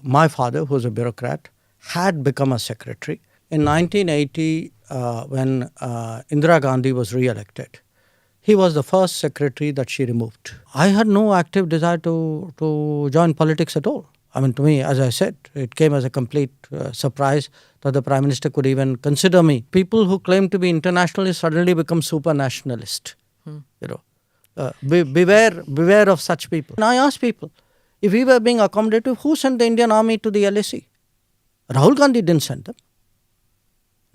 my father, who was a bureaucrat, had become a secretary. In 1980, when Indira Gandhi was re-elected, he was the first secretary that she removed. I had no active desire to join politics at all. I mean, to me, as I said, it came as a complete surprise that the Prime Minister could even consider me. People who claim to be internationalists suddenly become super nationalist. You know, beware of such people. And I ask people, if we were being accommodative, who sent the Indian army to the LAC? Rahul Gandhi didn't send them.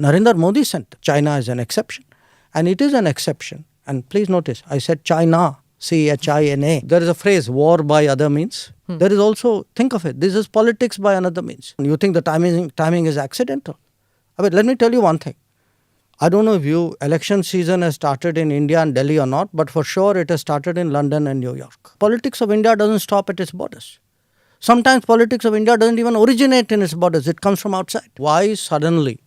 Narendra Modi sent them. China is an exception. And it is an exception. And please notice, I said China, China. There is a phrase, war by other means. There is also, think of it, this is politics by another means. You think the timing is accidental. I mean, let me tell you one thing. I don't know if election season has started in India and Delhi or not, but for sure it has started in London and New York. Politics of India doesn't stop at its borders. Sometimes politics of India doesn't even originate in its borders. It comes from outside. Why suddenly,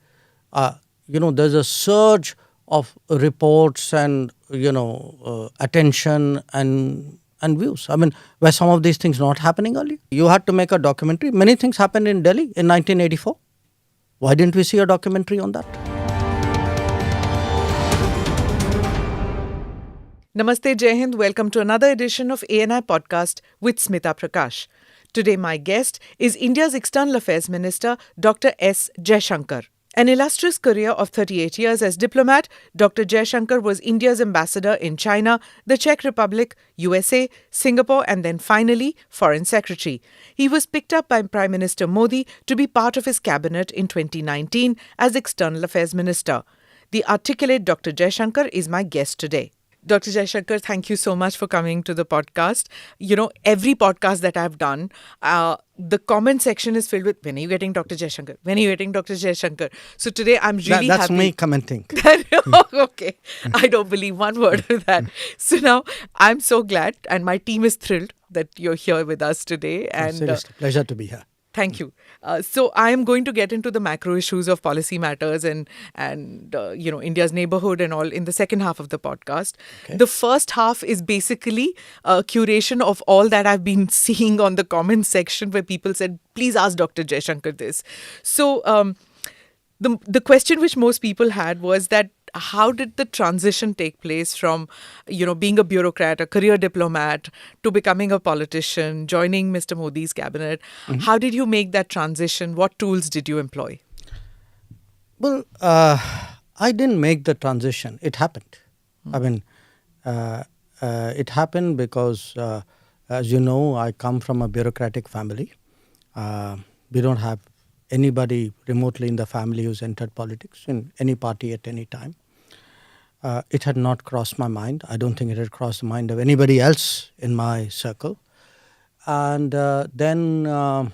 there's a surge of reports and, attention and views. I mean, were some of these things not happening earlier? You had to make a documentary. Many things happened in Delhi in 1984. Why didn't we see a documentary on that? Namaste, Jai Hind. Welcome to another edition of ANI Podcast with Smita Prakash. Today, my guest is India's External Affairs Minister, Dr. S. Jaisanker. An illustrious career of 38 years as diplomat, Dr. Jaisanker was India's ambassador in China, the Czech Republic, USA, Singapore, and then finally, Foreign Secretary. He was picked up by Prime Minister Modi to be part of his cabinet in 2019 as External Affairs Minister. The articulate Dr. Jaisanker is my guest today. Dr. Jaisanker, thank you so much for coming to the podcast. Every podcast that I've done, the comment section is filled with, when are you getting Dr. Jaisanker? When are you getting Dr. Jaisanker? So today I'm really That's happy. me commenting. Okay. I don't believe one word of that. So now I'm so glad and my team is thrilled that you're here with us today. And Seriously, pleasure to be here. Thank you. So I am going to get into the macro issues of policy matters and India's neighborhood and all in the second half of the podcast. Okay. The first half is basically a curation of all that I've been seeing on the comments section where people said, please ask Dr. Jaisanker this. So the question which most people had was that how did the transition take place from, being a bureaucrat, a career diplomat, to becoming a politician, joining Mr. Modi's cabinet? Mm-hmm. How did you make that transition? What tools did you employ? Well, I didn't make the transition. It happened. Mm-hmm. I mean, it happened because, as you know, I come from a bureaucratic family. We don't have anybody remotely in the family who's entered politics in any party at any time. It had not crossed my mind. I don't think it had crossed the mind of anybody else in my circle. And then, lo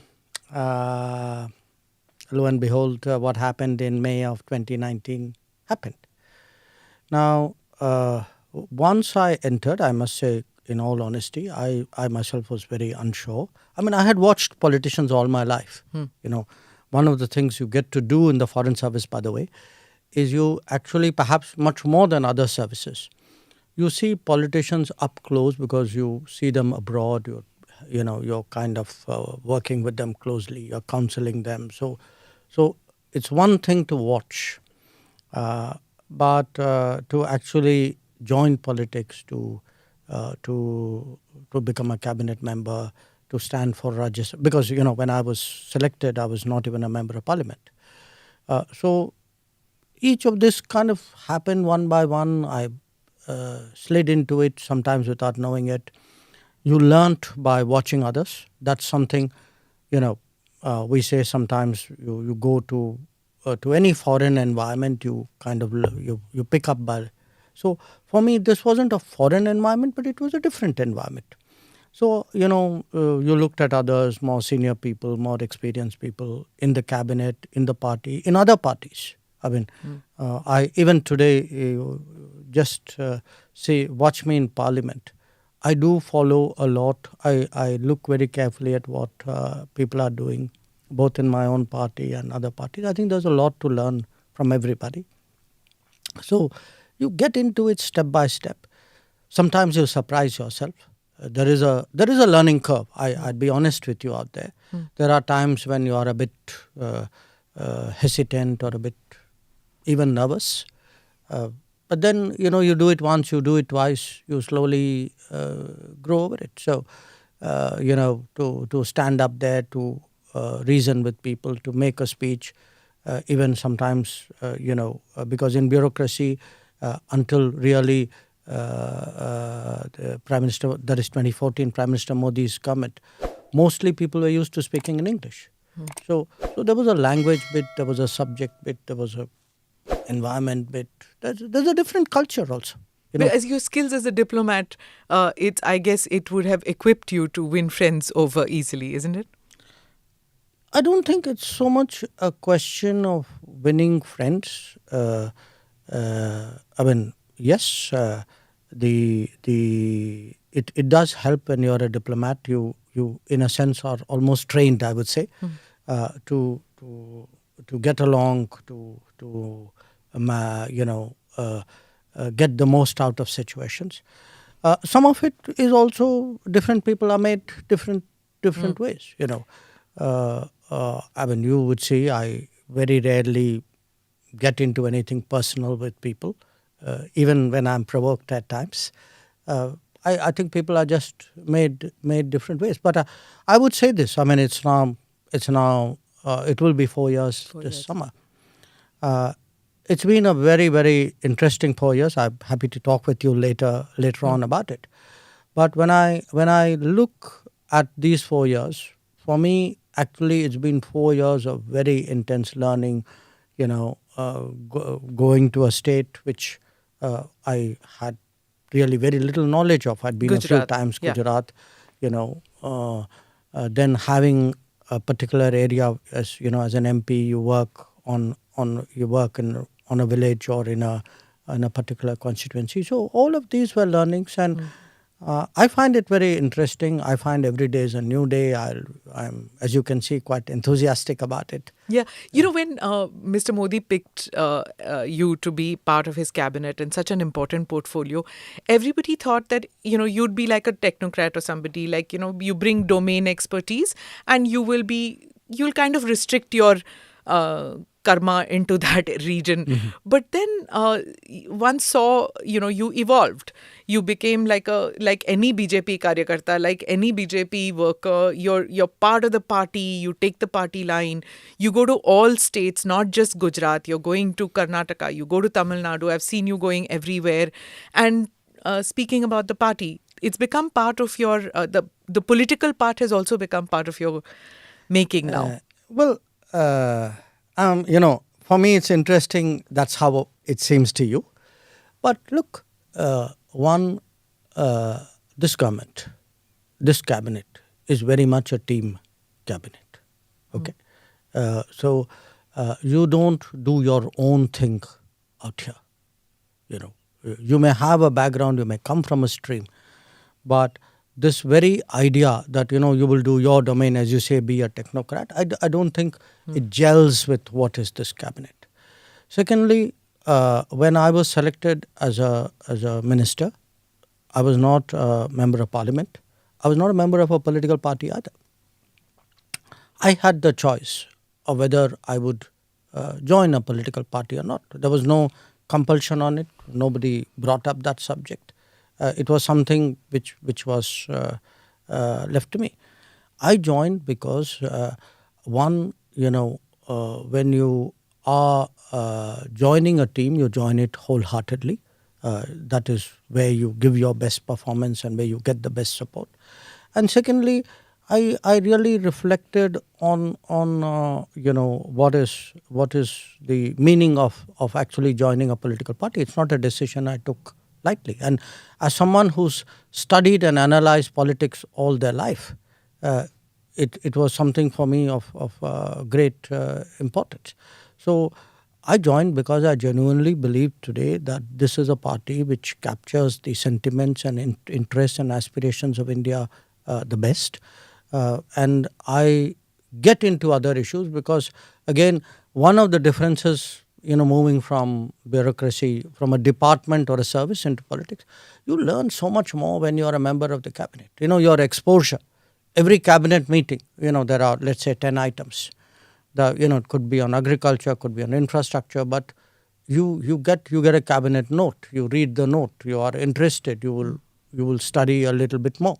and behold, what happened in May of 2019 happened. Now, once I entered, I must say, in all honesty, I myself was very unsure. I mean, I had watched politicians all my life. One of the things you get to do in the Foreign Service, by the way, is you actually, perhaps much more than other services, you see politicians up close because you see them abroad. You're kind of working with them closely. You're counseling them. So it's one thing to watch, but to actually join politics, to become a cabinet member, to stand for Rajya Sabha, because, when I was selected, I was not even a member of parliament. So each of this kind of happened one by one. I slid into it, sometimes without knowing it. You learnt by watching others. That's something, we say sometimes you go to any foreign environment, you kind of, you pick up by. So for me, this wasn't a foreign environment, but it was a different environment. So, you looked at others, more senior people, more experienced people in the cabinet, in the party, in other parties. I mean, I even today, just watch me in parliament. I do follow a lot. I look very carefully at what people are doing, both in my own party and other parties. I think there's a lot to learn from everybody. So you get into it step by step. Sometimes you surprise yourself. there is a learning curve. I'd be honest with you out there. There are times when you are a bit hesitant or a bit even nervous. But then, you do it once, you do it twice, you slowly grow over it. So, to stand up there, to reason with people, to make a speech, even sometimes, because in bureaucracy, until really the Prime Minister, that is 2014, Prime Minister Modi's comment, mostly people were used to speaking in English. So there was a language bit, there was a subject bit, there was a environment bit. There's a different culture also. But as your skills as a diplomat, I guess it would have equipped you to win friends over easily, isn't it? I don't think it's so much a question of winning friends. I mean, yes, it does help when you're a diplomat. You in a sense are almost trained, I would say, to get along, to get the most out of situations. Some of it is also different people are made different ways. I mean, you would see I very rarely get into anything personal with people, even when I'm provoked at times. I think people are just made different ways. But I would say this. I mean, it will be 4 years this summer. It's been a very, very interesting 4 years. I'm happy to talk with you later on about it. But when I look at these 4 years, for me, actually, it's been 4 years of very intense learning. Going to a state which I had really very little knowledge of. I'd been Gujarat. a few times Gujarat. Then having a particular area as an MP, you work on a village or in a particular constituency. So all of these were learnings, and I find it very interesting. I find every day is a new day. I'm, as you can see, quite enthusiastic about it. Yeah. When Mr. Modi picked you to be part of his cabinet and such an important portfolio, everybody thought that, you'd be like a technocrat or somebody, like, you bring domain expertise and you'll kind of restrict your karma into that region. Mm-hmm. But then one saw, you evolved. You became like any BJP karyakarta, like any BJP worker. You're part of the party. You take the party line. You go to all states, not just Gujarat. You're going to Karnataka. You go to Tamil Nadu. I've seen you going everywhere. And speaking about the party, it's become part of your the political part has also become part of your making now. For me, it's interesting. That's how it seems to you. But look, this government, this cabinet is very much a team cabinet. Okay, so you don't do your own thing out here. You may have a background, you may come from a stream, but this very idea that you will do your domain, as you say, be a technocrat, I don't think it gels with what is this cabinet. Secondly, when I was selected as a minister, I was not a member of parliament. I was not a member of a political party either. I had the choice of whether I would join a political party or not. There was no compulsion on it. Nobody brought up that subject. It was something which was left to me. I joined because when you are joining a team, you join it wholeheartedly. That is where you give your best performance and where you get the best support. And secondly, I really reflected on what is the meaning of actually joining a political party. It's not a decision I took lightly. And as someone who's studied and analyzed politics all their life, it was something for me of great importance. So I joined because I genuinely believe today that this is a party which captures the sentiments and interests and aspirations of India the best. And I get into other issues because, again, one of the differences moving from bureaucracy, from a department or a service into politics, you learn so much more when you are a member of the cabinet. Your exposure. Every cabinet meeting, there are, let's say, 10 items. It could be on agriculture, could be on infrastructure, but you get a cabinet note. You read the note. You are interested. You will study a little bit more.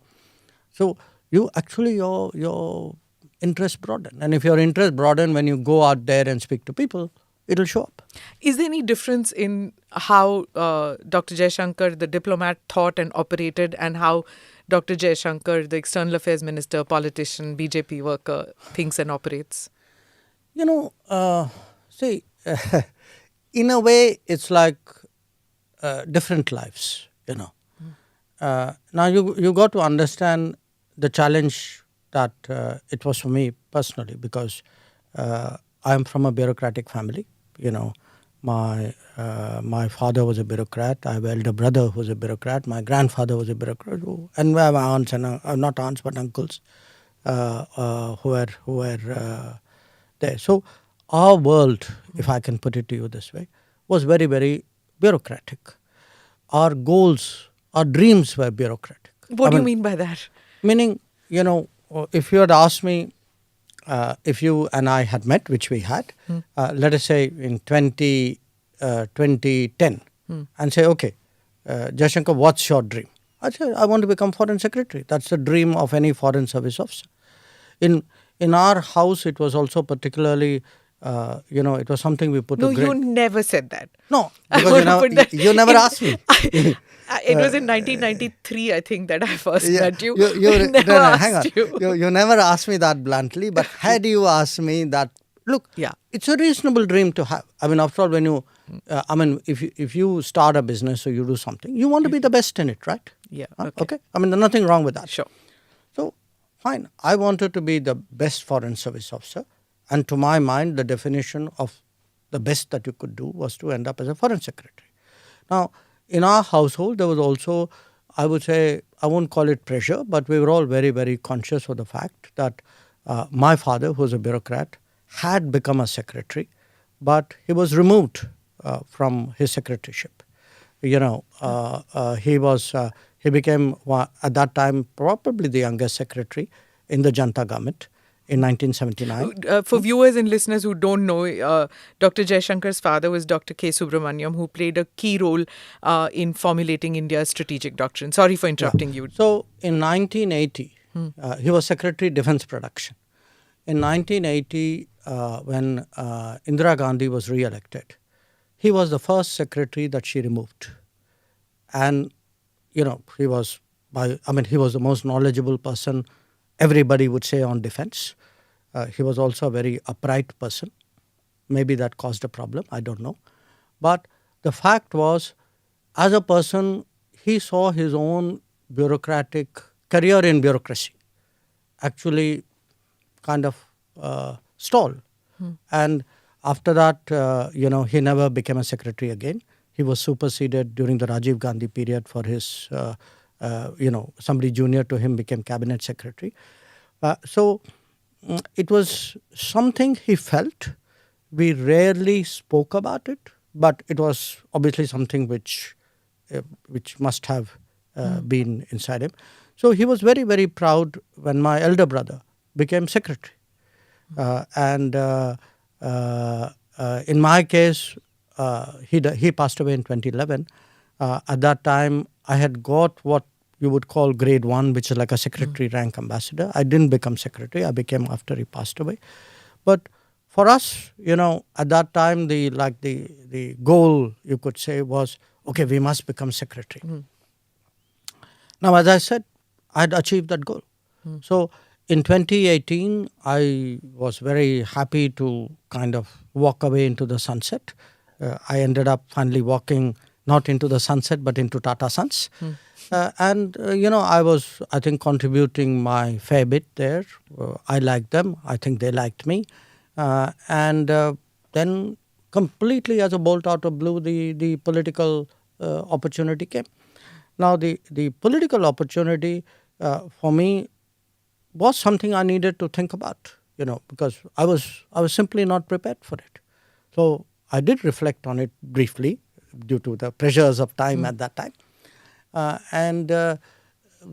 So you actually your interest broaden, and if your interest broaden when you go out there and speak to people, it'll show up. Is there any difference in how Dr. Jaisanker, the diplomat, thought and operated, and how Dr. Jaisanker, the external affairs minister, politician, BJP worker, thinks and operates? See, in a way, it's like different lives. Now you got to understand the challenge that it was for me personally, because I am from a bureaucratic family. My father was a bureaucrat. I have an elder brother who was a bureaucrat. My grandfather was a bureaucrat, and we have aunts and not aunts but uncles who were there. So our world, if I can put it to you this way, was very, very bureaucratic. Our goals, our dreams were bureaucratic. What do you mean by that? Meaning, if you had asked me, if you and I had met, which we had, let us say in 2010, and say, okay, Jaisanker, what's your dream? I'd say, I want to become foreign secretary. That's the dream of any foreign service officer. In our house, it was also particularly, it was something we put. No, you never said that. No, because you never asked me. It was in 1993, I think, that I first met you. Hang on. You never asked me that bluntly, but had you asked me that, look, it's a reasonable dream to have. I mean, after all, when you, if you start a business or you do something, you want to be the best in it, right? Yeah. Okay. I mean, there's nothing wrong with that. Sure. So, fine. I wanted to be the best foreign service officer. And to my mind, the definition of the best that you could do was to end up as a foreign secretary. Now, in our household, there was also, I would say, I won't call it pressure, but we were all very, very conscious of the fact that my father, who was a bureaucrat, had become a secretary, but he was removed from his secretaryship. He became, at that time, probably the youngest secretary in the Janta government in 1979. For viewers and listeners who don't know, Dr. Jaisankar's father was Dr. K. Subramaniam, who played a key role in formulating India's strategic doctrine. Sorry for interrupting you. So, in 1980, he was Secretary Defence Production. In 1980, when Indira Gandhi was re-elected, he was the first secretary that she removed. And, he was the most knowledgeable person, everybody would say, on defense. He was also a very upright person. Maybe that caused a problem, I don't know. But the fact was, as a person, he saw his own bureaucratic career in bureaucracy actually kind of stall. And after that, he never became a secretary again. He was superseded during the Rajiv Gandhi period for his somebody junior to him became cabinet secretary. So it was something he felt. We rarely spoke about it, but it was obviously something which must have been inside him. So he was very, very proud when my elder brother became secretary. And in my case, he passed away in 2011. At that time, I had got what you would call grade 1, which is like a secretary rank ambassador. I didn't become secretary. I became after he passed away. But for us, at that time, the goal, you could say, was, okay, we must become secretary. Now, as I said, I had achieved that goal. So in 2018, I was very happy to kind of walk away into the sunset. I ended up finally walking not into the sunset, but into Tata Sons. I was, I think, contributing my fair bit there. I liked them. I think they liked me. Then completely as a bolt out of blue, the political opportunity came. Now, the political opportunity for me was something I needed to think about, because I was simply not prepared for it. So I did reflect on it briefly due to the pressures of time at that time. And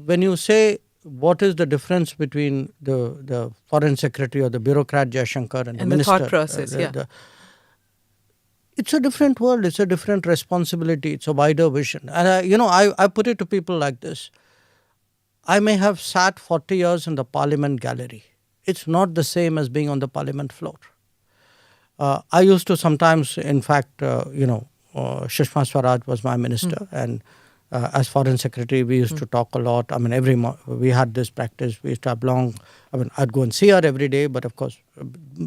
when you say what is the difference between the foreign secretary or the bureaucrat Jaisanker and the the minister, thought process, it's a different world. It's a different responsibility. It's a wider vision. And I put it to people like this. I may have sat 40 years in the parliament gallery. It's not the same as being on the parliament floor. I used to sometimes, in fact, Sushma Swaraj was my minister, and as foreign secretary, we used to talk a lot. I mean, we had this practice. We used to have long. I mean, I'd go and see her every day, but of course,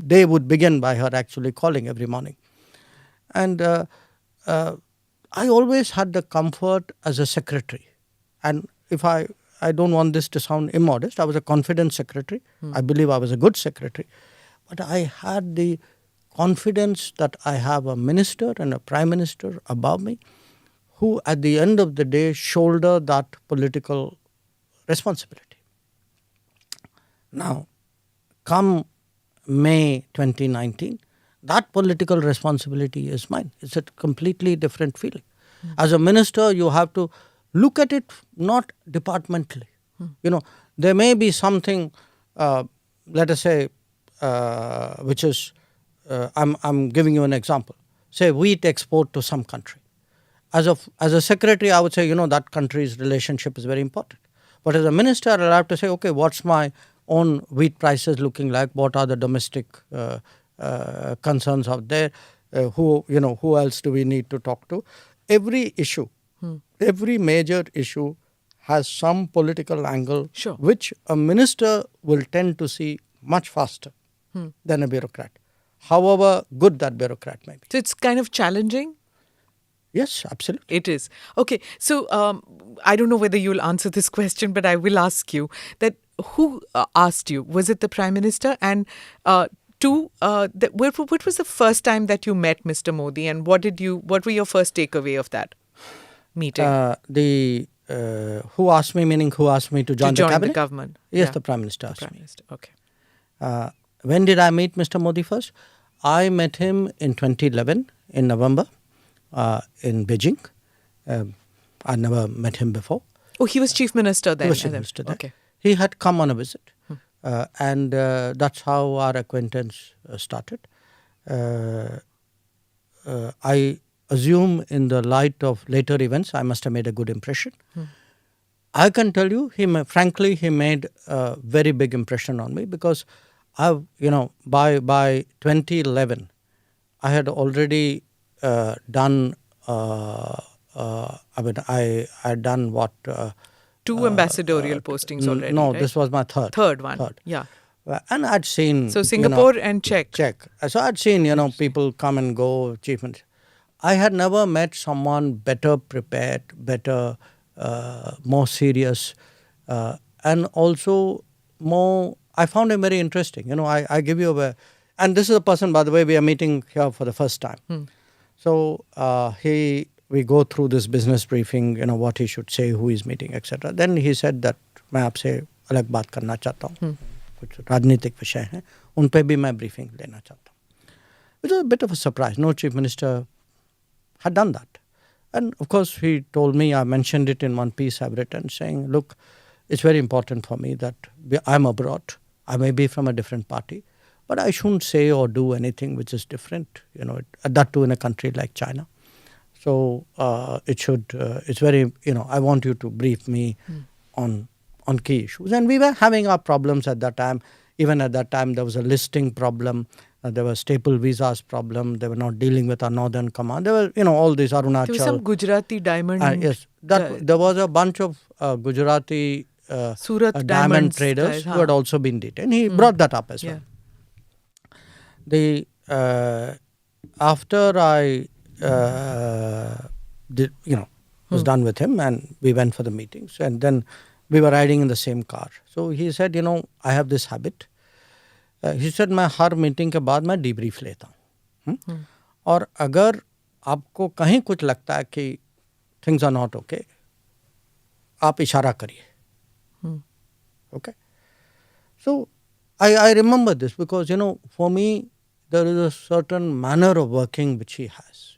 day would begin by her actually calling every morning. And I always had the comfort as a secretary. And if I don't want this to sound immodest, I was a confident secretary. I believe I was a good secretary. But I had the confidence that I have a minister and a prime minister above me who at the end of the day shoulder that political responsibility. Now, come May 2019, that political responsibility is mine. It's a completely different feeling. As a minister, you have to look at it not departmentally. There may be something, let us say, which is, I'm giving you an example. Say wheat export to some country. As a secretary, I would say, that country's relationship is very important. But as a minister, I'll have to say, okay, what's my own wheat prices looking like? What are the domestic concerns out there? Who else do we need to talk to? Every issue, every major issue has some political angle, which a minister will tend to see much faster than a bureaucrat, however good that bureaucrat may be. So it's kind of challenging? Yes, absolutely. It is. Okay, so I don't know whether you'll answer this question, but I will ask you that who asked you? Was it the Prime Minister? And two, what was the first time that you met Mr. Modi, and what were your first takeaway of that meeting? Who asked me, meaning who asked me to join the cabinet? The government. Yes, the Prime Minister asked me. Okay. When did I meet Mr. Modi first? I met him in 2011 in November in Beijing. I never met him before. Oh, he was Chief Minister then? He was Chief Minister then. Okay. He had come on a visit. And that's how our acquaintance started. I assume in the light of later events, I must have made a good impression. I can tell you, frankly, he made a very big impression on me because by 2011, I had already done. I had done what. Two ambassadorial postings already. No, right? this was my third. Third one. Yeah. And I'd seen. So Singapore and Czech. So I'd seen, people come and go, chief minister. I had never met someone better prepared, better, more serious, and also more. I found him very interesting. I give you and this is a person, by the way, we are meeting here for the first time. So we go through this business briefing, what he should say, who he's meeting, etc. Then he said that मैं आपसे अलग बात करना चाहता हूँ, कुछ राजनीतिक विषय हैं, उन पे भी मैं briefing लेना चाहता हूँ. It was a bit of a surprise. No chief minister had done that. And of course, he told me, I mentioned it in one piece I've written, saying, look, it's very important for me that I'm abroad. I may be from a different party, but I shouldn't say or do anything which is different, that too in a country like China. So it's very, I want you to brief me on key issues. And we were having our problems at that time. Even at that time, there was a listing problem. There was staple visas problem. They were not dealing with our northern command. There were, all these Arunachal. There was some Gujarati diamond. Yes, there was a bunch of Gujarati Surat diamond traders who had also been detained. He brought that up as well. After I was done with him, and we went for the meetings, and then we were riding in the same car. So he said, I have this habit. He said, मैं हर meeting के बाद मैं debrief लेता हूँ. और अगर आपको कहीं कुछ लगता है कि things are not okay, आप इशारा करिए. Okay. So I remember this because, for me, there is a certain manner of working which he has.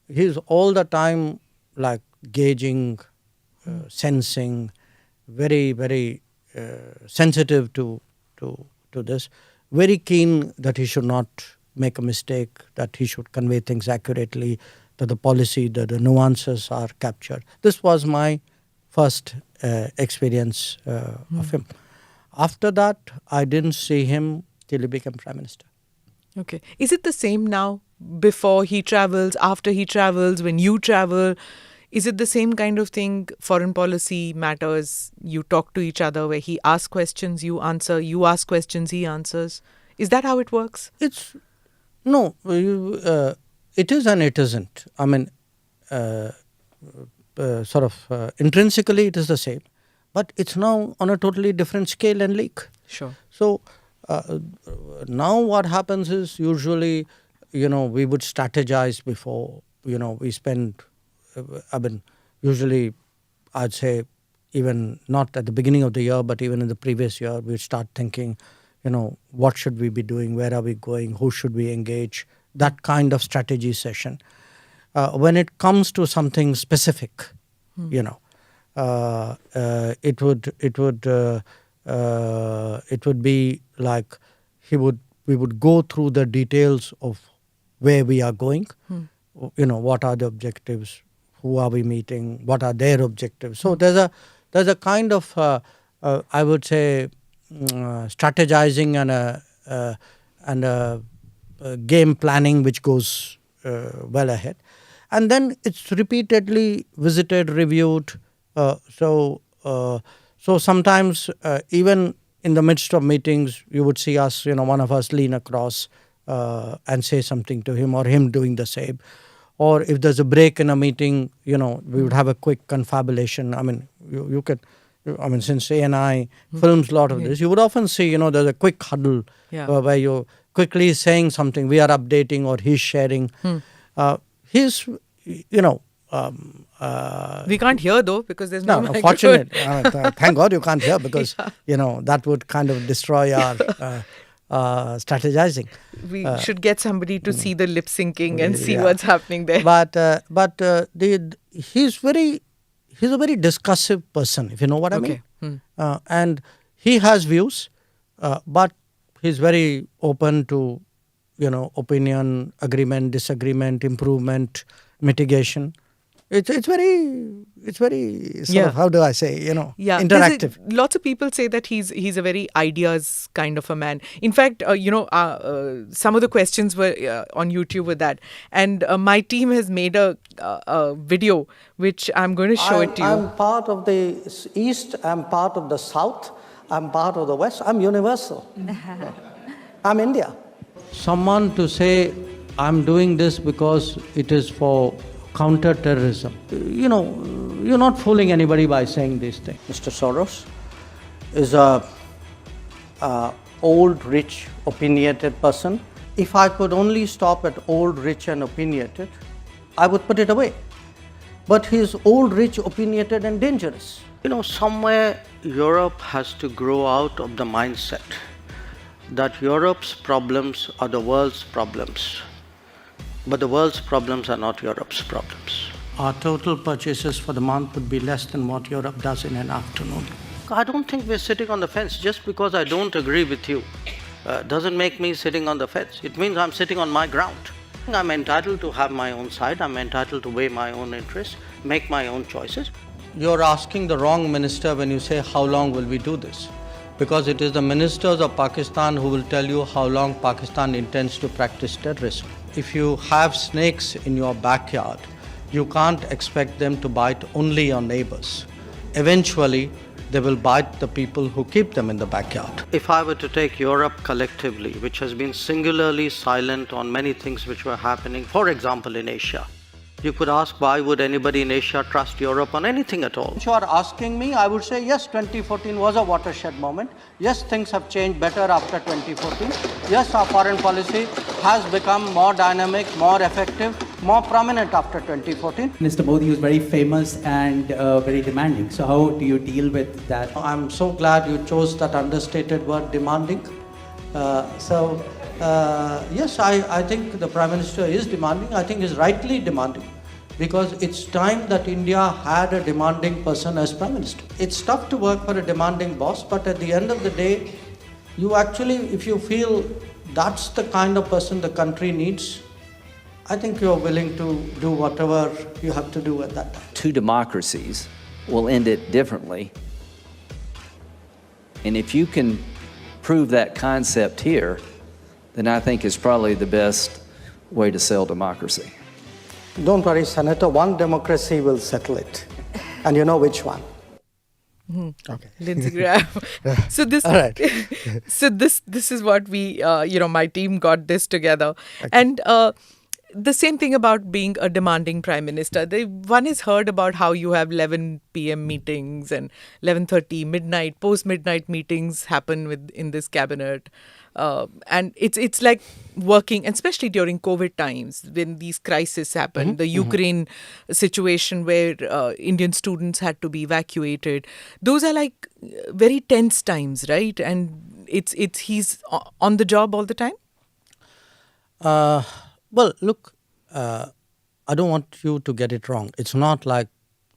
He's all the time like gauging, sensing, very, very sensitive to this, very keen that he should not make a mistake, that he should convey things accurately, that the policy, that the nuances are captured. This was my first experience of him. After that, I didn't see him till he became Prime Minister. Okay. Is it the same now? Before he travels, after he travels, when you travel? Is it the same kind of thing? Foreign policy matters, you talk to each other, where he asks questions, you answer, you ask questions, he answers. Is that how it works? No, it is and it isn't. I mean, intrinsically it is the same, but it's now on a totally different scale and league. Sure. So now what happens is usually, we would strategize before, we spend, usually I'd say even not at the beginning of the year, but even in the previous year, we start thinking, what should we be doing? Where are we going? Who should we engage? That kind of strategy session. When it comes to something specific, it would be like we would go through the details of where we are going. What are the objectives? Who are we meeting? What are their objectives? So there's a kind of I would say strategizing and a game planning which goes well ahead, and then it's repeatedly visited, reviewed. So sometimes even in the midst of meetings, you would see us, one of us lean across and say something to him, or him doing the same. Or if there's a break in a meeting, we would have a quick confabulation. I mean, you could, since ANI films a lot of this, you would often see, there's a quick huddle where you're quickly saying something, we are updating, or he's sharing. He's, we can't hear though, because there's no microphone. Fortunate. Thank God you can't hear, because, that would kind of destroy our strategizing. We should get somebody to see the lip syncing and see what's happening there. But he's a very discussive person, if you know what I mean. And he has views, but he's very open to, opinion, agreement, disagreement, improvement, mitigation. It's very sort of, how do I say, interactive. Lots of people say that he's a very ideas kind of a man. In fact, some of the questions were on YouTube with that, and my team has made a video which I'm going to show it to you. I'm part of the East. I'm part of the South. I'm part of the West. I'm universal. I'm India. Someone to say I'm doing this because it is for counter-terrorism. You're not fooling anybody by saying these things. Mr. Soros is a old, rich, opinionated person. If I could only stop at old, rich and opinionated, I would put it away. But he is old, rich, opinionated and dangerous. Somewhere Europe has to grow out of the mindset that Europe's problems are the world's problems. But the world's problems are not Europe's problems. Our total purchases for the month would be less than what Europe does in an afternoon. I don't think we're sitting on the fence. Just because I don't agree with you doesn't make me sitting on the fence. It means I'm sitting on my ground. I'm entitled to have my own side. I'm entitled to weigh my own interests, make my own choices. You're asking the wrong minister when you say, how long will we do this? Because it is the ministers of Pakistan who will tell you how long Pakistan intends to practice terrorism. If you have snakes in your backyard, you can't expect them to bite only your neighbors. Eventually, they will bite the people who keep them in the backyard. If I were to take Europe collectively, which has been singularly silent on many things which were happening, for example in Asia, you could ask, why would anybody in Asia trust Europe on anything at all? If you are asking me, I would say, yes, 2014 was a watershed moment. Yes, things have changed better after 2014. Yes, our foreign policy has become more dynamic, more effective, more prominent after 2014. Mr. Modi was very famous and very demanding. So how do you deal with that? I'm so glad you chose that understated word, demanding. Yes, I think the Prime Minister is demanding. I think he's rightly demanding because it's time that India had a demanding person as Prime Minister. It's tough to work for a demanding boss, but at the end of the day, you actually, if you feel that's the kind of person the country needs, I think you're willing to do whatever you have to do at that time. Two democracies will end it differently. And if you can prove that concept here, then I think it's probably the best way to sell democracy. Don't worry, Senator, one democracy will settle it. And you know which one. Okay. Lindsey Graham. So this, All right. so this is what we, my team got this together, and the same thing about being a demanding prime minister. One has heard about how you have 11 p.m. meetings and 11:30 midnight, post-midnight meetings happen in this cabinet. And it's like working, especially during COVID times when these crises happened, the Ukraine situation where Indian students had to be evacuated. Those are like very tense times, right? And he's on the job all the time. Well, look, I don't want you to get it wrong. It's not like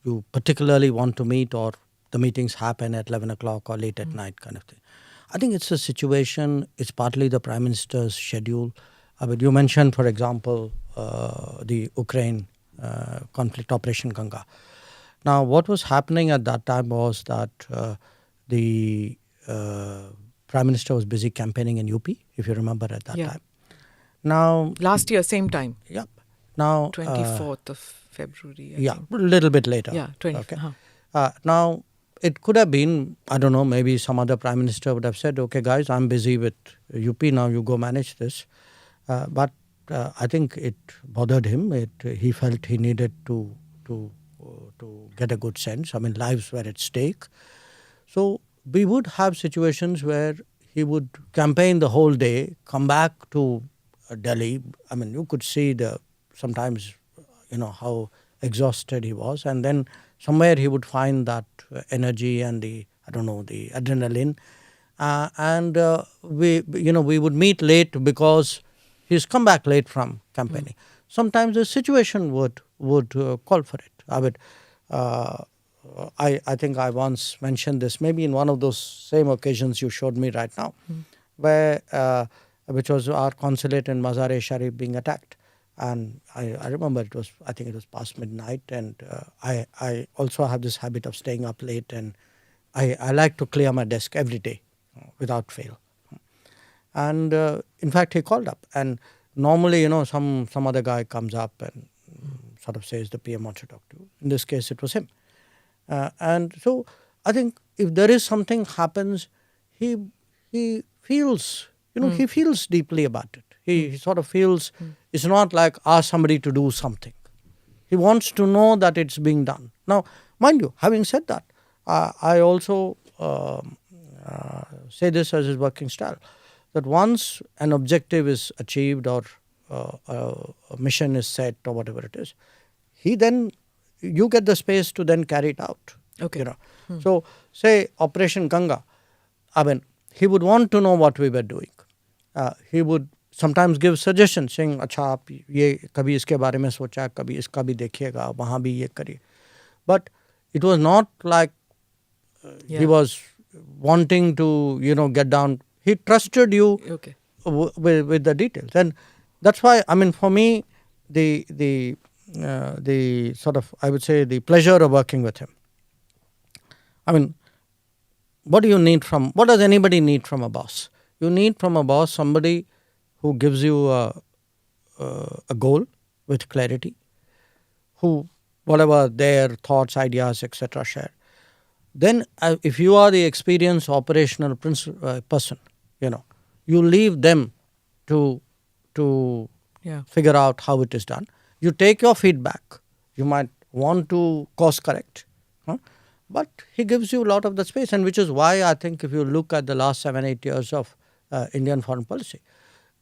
you particularly want to meet or the meetings happen at 11 o'clock or late at night kind of thing. I think it's a situation, it's partly the Prime Minister's schedule. But you mentioned, for example, the Ukraine conflict, Operation Ganga. Now, what was happening at that time was that the Prime Minister was busy campaigning in UP, if you remember at that time. Now, last year, same time. Yep. Now, 24th of February. I think. A little bit later. Yeah, 20. Okay. Now, it could have been, I don't know, maybe some other Prime Minister would have said, okay, guys, I'm busy with UP now, you go manage this. But I think it bothered him. He felt he needed to get a good sense. I mean, lives were at stake. So we would have situations where he would campaign the whole day, come back to Delhi. I mean, you could see sometimes, how exhausted he was. And then somewhere he would find that energy and the adrenaline. And we would meet late because he's come back late from campaigning. Sometimes the situation would call for it. I think I once mentioned this, maybe in one of those same occasions you showed me right now, where which was our consulate in Mazar-e-Sharif being attacked. And I remember I think it was past midnight, and I also have this habit of staying up late, and I like to clear my desk every day without fail. And in fact, he called up, and normally, some other guy comes up and sort of says the PM wants to talk to you. In this case, it was him. And so I think if there is something happens, he feels, he feels deeply about it. He sort of feels it's not like ask somebody to do something. He wants to know that it's being done. Now, mind you, having said that, I also say this as his working style, that once an objective is achieved or a mission is set or whatever it is, you get the space to then carry it out. Okay. So, say Operation Ganga, I mean, he would want to know what we were doing. He would sometimes give suggestions saying, अच्छा आप ये कभी इसके बारे में सोचा, कभी इसका भी देखिएगा, वहाँ भी ये करिए. But it was not like he was wanting to, get down. He trusted you with the details. And that's why, I mean, for me, the sort of, I would say, the pleasure of working with him. I mean, what does anybody need from a boss? You need from a boss somebody who gives you a goal with clarity, who, whatever their thoughts, ideas, etc. share. Then if you are the experienced operational person, you leave them to figure out how it is done. You take your feedback. You might want to course correct. But he gives you a lot of the space, and which is why I think if you look at the last 7-8 years of Indian foreign policy,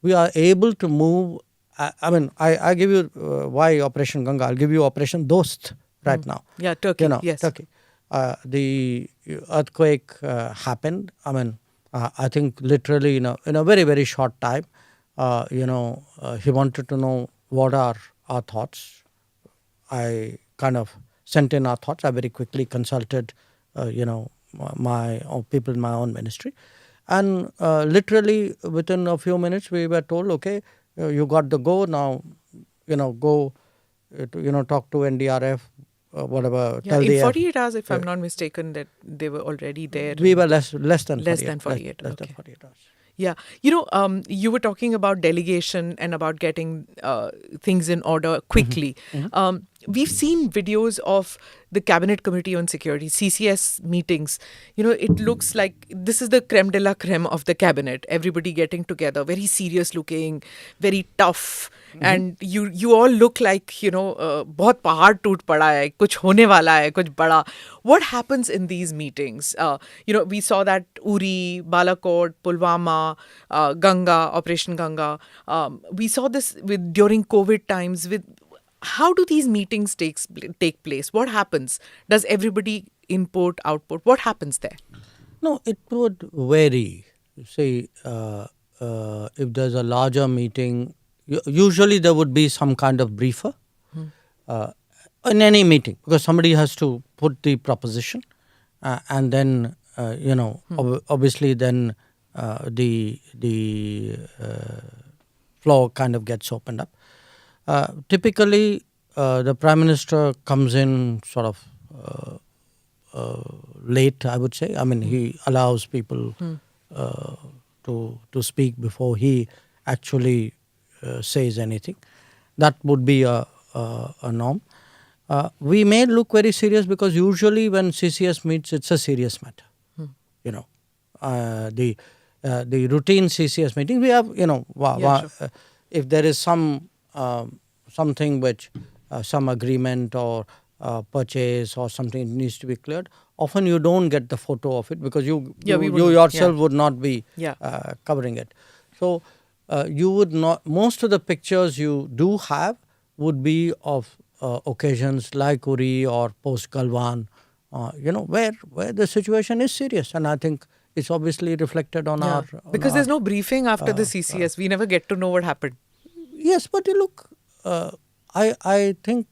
we are able to move. I give you why Operation Ganga. I'll give you Operation Dost right now. Yeah, Turkey. Yes. Turkey. The earthquake happened. I think literally in a very, very short time, he wanted to know what are our thoughts. I kind of sent in our thoughts. I very quickly consulted, my people in my own ministry. And literally within a few minutes, we were told, okay, you got the go now, go, talk to NDRF, whatever. Yeah, tell in the 48 hours, if I'm not mistaken, that they were already there. We were less than 48. Less than 48, Less okay. than 48 hours. Yeah. You were talking about delegation and about getting things in order quickly. We've seen videos of the Cabinet Committee on Security, CCS meetings. It looks like this is the creme de la creme of the cabinet. Everybody getting together, very serious looking, very tough. And you all look like, बहुत पहाड़ टूट पड़ा है, कुछ होने वाला है, कुछ बड़ा. What happens in these meetings? We saw that Uri, Balakot, Pulwama, Ganga, Operation Ganga. We saw this during COVID times. How do these meetings take place? What happens? Does everybody input, output? What happens there? No, it would vary. See, if there's a larger meeting, usually there would be some kind of briefer in any meeting, because somebody has to put the proposition and then, obviously then the floor kind of gets opened up. Typically, the Prime Minister comes in sort of late, I would say. I mean, he allows people to speak before he actually says anything. That would be a norm. We may look very serious because usually when CCS meets, it's a serious matter. The routine CCS meeting, we have, Sure. If there is something which some agreement or purchase or something needs to be cleared, often you don't get the photo of it because you yourself would not be covering it. So you would not, most of the pictures you do have would be of occasions like Uri or post Galwan, where the situation is serious, and I think it's obviously reflected on our. Because there's no briefing after the CCS. We never get to know what happened. Yes, but you look, I think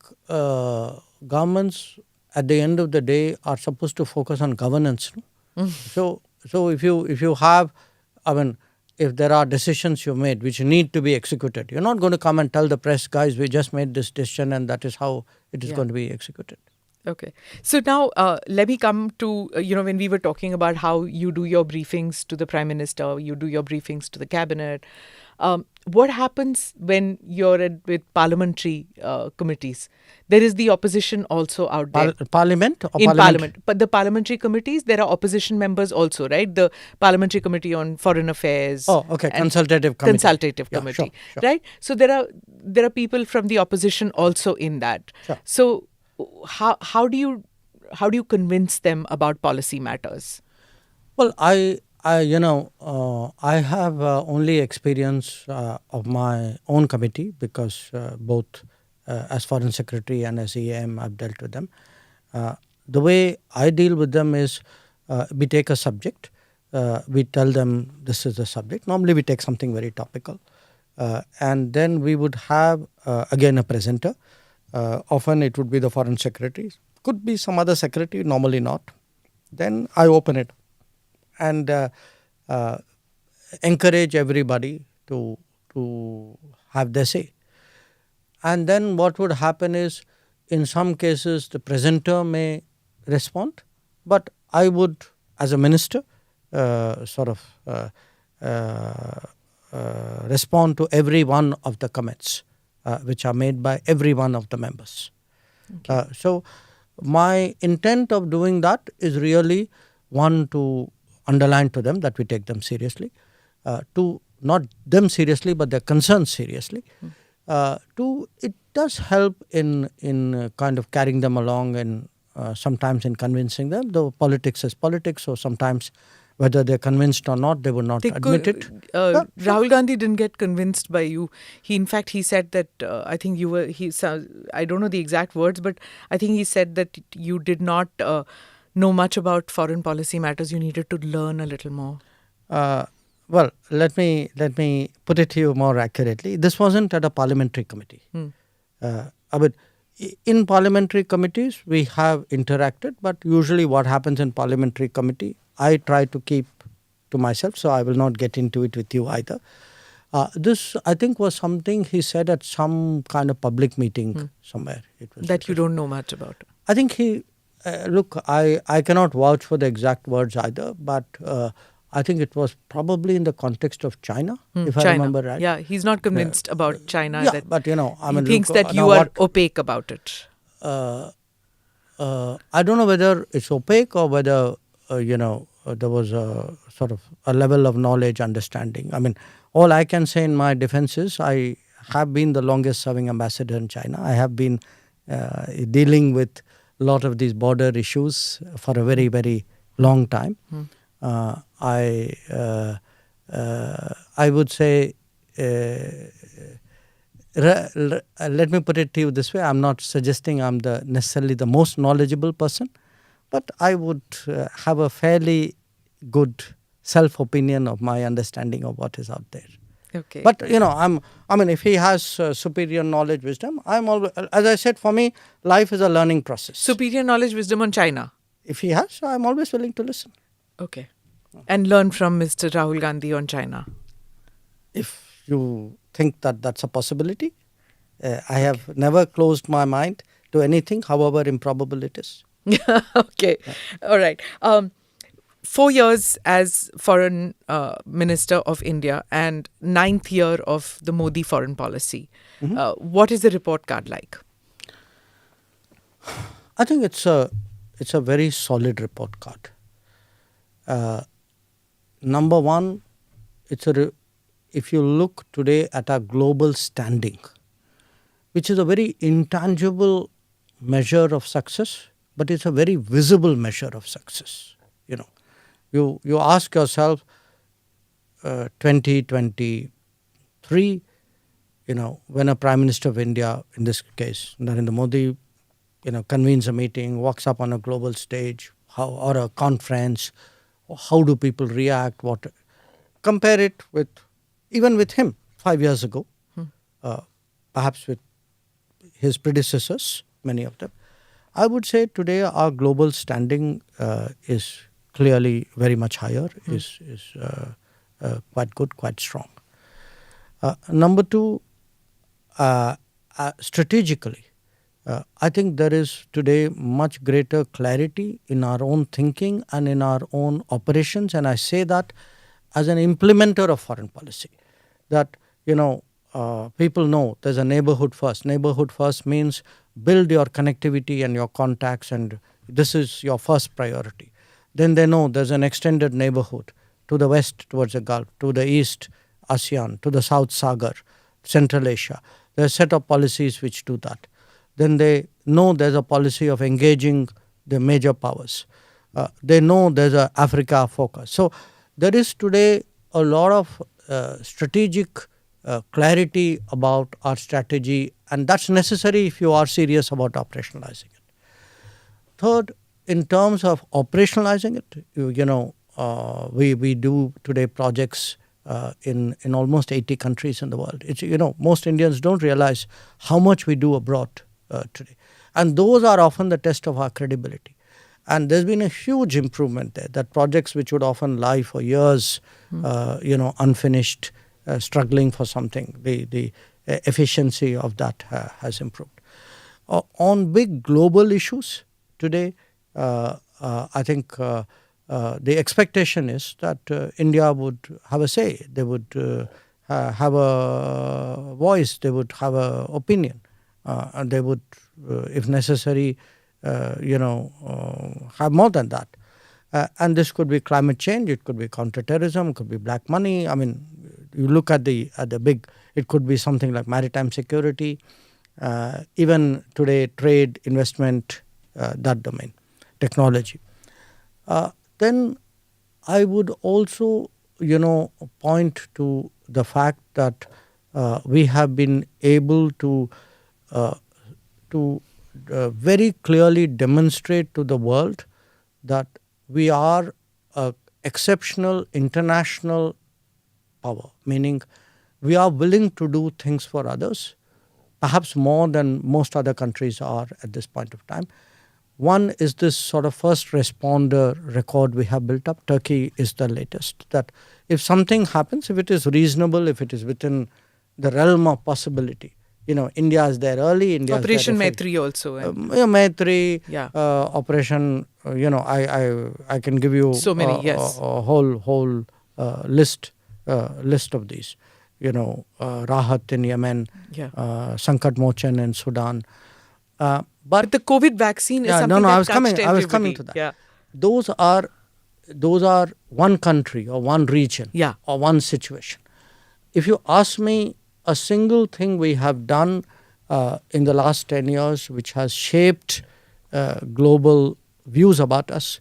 governments at the end of the day are supposed to focus on governance. No? So if you have, I mean, if there are decisions you made which need to be executed, you're not going to come and tell the press, guys, we just made this decision and that is how it is going to be executed. Okay. So now let me come to, when we were talking about how you do your briefings to the Prime Minister, you do your briefings to the Cabinet. What happens when you're with parliamentary committees? There is the opposition also out there. Parliament? Or in Parliament. But the parliamentary committees, there are opposition members also, right? The Parliamentary Committee on Foreign Affairs. Oh, okay. Consultative committee. Consultative committee. Sure. Right? So there are people from the opposition also in that. Sure. So how do you convince them about policy matters? Well, I have only experience of my own committee because both as Foreign Secretary and as EAM I've dealt with them. The way I deal with them is we take a subject, we tell them this is the subject. Normally we take something very topical and then we would have again a presenter. Often it would be the Foreign Secretary, could be some other secretary, normally not. Then I open it and encourage everybody to have their say. And then what would happen is, in some cases, the presenter may respond, but I would, as a minister, respond to every one of the comments which are made by every one of the members. Okay. So my intent of doing that is really, one, to underline to them that we take them seriously, two, not them seriously but their concerns seriously, two, it does help in kind of carrying them along and sometimes in convincing them, though politics is politics, so sometimes whether they're convinced or not, they would not admit it. Rahul Gandhi didn't get convinced by you. In fact, he said that, I think you were, I don't know the exact words, but I think he said that you did not know much about foreign policy matters. You needed to learn a little more. Well, let me put it to you more accurately. This wasn't at a parliamentary committee. I mean, in parliamentary committees we have interacted, but usually what happens in parliamentary committee, I try to keep to myself, so I will not get into it with you either. This, I think, was something he said at some kind of public meeting somewhere. It was That you don't know much about. I think he, look, I cannot vouch for the exact words either, but I think it was probably in the context of China, if I China. remember right. Yeah, he's not convinced about China. Yeah, that but I he mean, thinks look, that now you are what- opaque about it. I don't know whether it's opaque or whether there was a sort of a level of knowledge, understanding. I mean, all I can say in my defense is I have been the longest serving ambassador in China. I have been dealing with a lot of these border issues for a very, very long time. I would say, let me put it to you this way. I'm not suggesting I'm necessarily the most knowledgeable person, but I would have a fairly good self-opinion of my understanding of what is out there. Okay. But I mean, if he has superior knowledge, wisdom, I'm always, as I said, for me, life is a learning process. Superior knowledge, wisdom on China. If he has, I'm always willing to listen. Okay. And learn from Mr. Rahul Gandhi on China. If you think that that's a possibility, I have never closed my mind to anything, however improbable it is. Okay. All right. 4 years as foreign minister of India and 9th year of the Modi foreign policy. What is the report card like? I think it's a very solid report card. Number one, if you look today at our global standing, which is a very intangible measure of success, but it's a very visible measure of success. You ask yourself, 2023, when a Prime Minister of India, in this case Narendra Modi, convenes a meeting, walks up on a global stage, or a conference, how do people react? Compare it with even with him 5 years ago, perhaps with his predecessors, many of them. I would say today our global standing is clearly very much higher, is quite good, quite strong. Number two, strategically, I think there is today much greater clarity in our own thinking and in our own operations, and I say that as an implementer of foreign policy, that people know there's a neighborhood first. Neighborhood first means build your connectivity and your contacts, and this is your first priority. Then they know there's an extended neighborhood to the west towards the Gulf, to the east ASEAN, to the South Sagar, Central Asia. There's a set of policies which do that. Then they know there's a policy of engaging the major powers. They know there's a Africa focus. So there is today a lot of strategic clarity about our strategy, and that's necessary if you are serious about operationalizing it. Third, in terms of operationalizing it, we do today projects in almost 80 countries in the world. It's, most Indians don't realize how much we do abroad today. And those are often the test of our credibility. And there's been a huge improvement there, that projects which would often lie for years, unfinished, struggling for something, the efficiency of that has improved. On big global issues today, I think the expectation is that India would have a say, they would have a voice, they would have an opinion, and they would, if necessary, have more than that. And this could be climate change, it could be counterterrorism, it could be black money. I mean, you look at the big, it could be something like maritime security, even today trade, investment, that domain, technology. Then I would also, point to the fact that we have been able to very clearly demonstrate to the world that we are an exceptional international power, meaning we are willing to do things for others, perhaps more than most other countries are at this point of time. One is this sort of first responder record we have built up. Turkey is the latest. That if something happens, if it is reasonable, if it is within the realm of possibility, India is there early. India Operation is there Maitri also. Maitri, Yeah. Operation. I can give you So many, yes. a whole list of these. Rahat in Yemen, Yeah. Sankat Mochan in Sudan. But the COVID vaccine is something I that was touched coming. everybody. I was coming to that. Yeah. Those are one country or one region, Yeah. or one situation. If you ask me, a single thing we have done in the last 10 years which has shaped global views about us,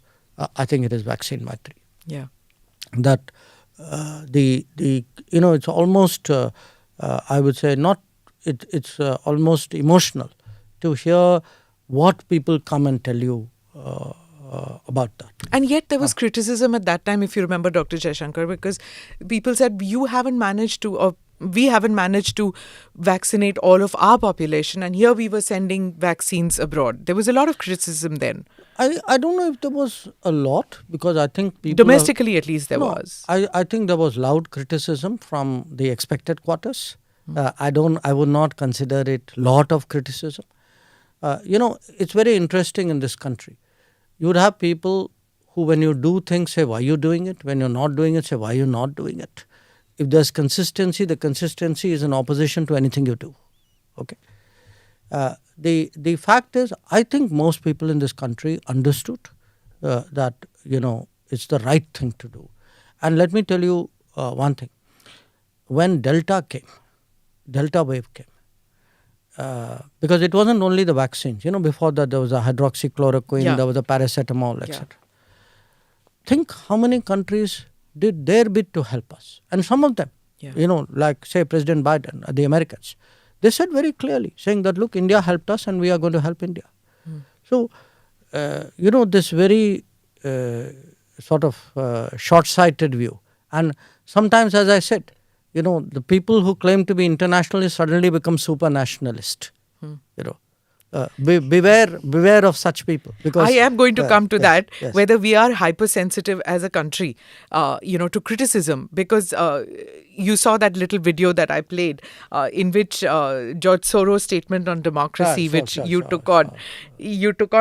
I think it is vaccine Maitri. Yeah. That it's almost I would say it's almost emotional to hear what people come and tell you about that. And yet there was criticism at that time, if you remember, Dr. Jaisanker, because people said you haven't managed to, or we haven't managed to vaccinate all of our population, and here we were sending vaccines abroad. There was a lot of criticism then. I don't know if there was a lot, because I think people Domestically, at least, there was. I think there was loud criticism from the expected quarters. I would not consider it lot of criticism. It's very interesting in this country. You would have people who, when you do things, say, why are you doing it? When you're not doing it, say, why are you not doing it? If there's consistency, the consistency is in opposition to anything you do. Okay. The fact is, I think most people in this country understood that, it's the right thing to do. And let me tell you one thing. When Delta wave came, because it wasn't only the vaccines. Before that there was a hydroxychloroquine, there was a paracetamol, etc. Think how many countries did their bit to help us. And some of them, like say President Biden, the Americans, they said very clearly, saying that, look, India helped us and we are going to help India. So, this very sort of short-sighted view. And sometimes, as I said, the people who claim to be internationalists suddenly become super nationalist. Beware of such people. Because I am going to come to that, yes. whether we are hypersensitive as a country, to criticism, because you saw that little video that I played in which George Soros' statement on democracy, you took on,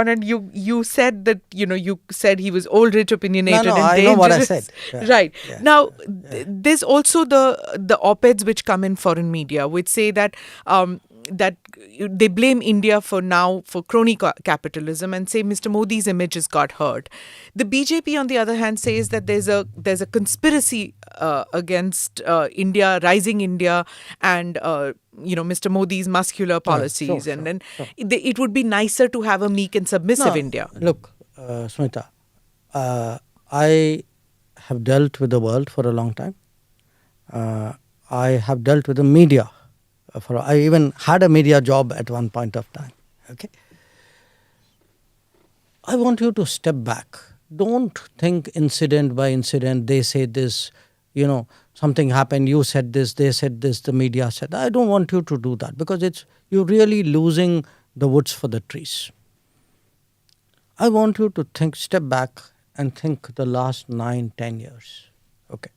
and you said that, you said he was old, rich, opinionated, No, and I know what I said. Yeah. Right. Yeah. Now, there's also the op-eds which come in foreign media, which say that that they blame India for crony capitalism and say Mr. Modi's image has got hurt. The BJP, on the other hand, says that there's a conspiracy against India, rising India, and Mr. Modi's muscular policies, sure. It would be nicer to have a meek and submissive India. Look, Smita, I have dealt with the world for a long time. I have dealt with the media. I even had a media job at one point of time. Okay, I want you to step back. Don't think incident by incident. They say this, something happened. You said this. They said this. The media said. I don't want you to do that, because you're really losing the woods for the trees. I want you to step back and think the last 9-10 years. Okay,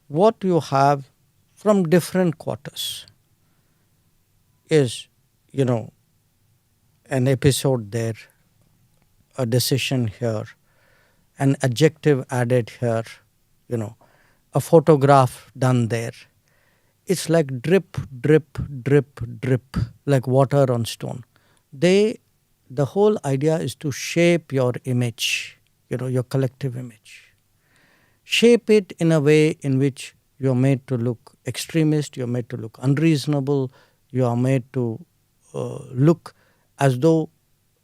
what you have from different quarters is, an episode there, a decision here, an adjective added here, a photograph done there. It's like drip, drip, drip, drip, like water on stone. The whole idea is to shape your image, your collective image. Shape it in a way in which you're made to look extremist, you're made to look unreasonable, you are made to look as though,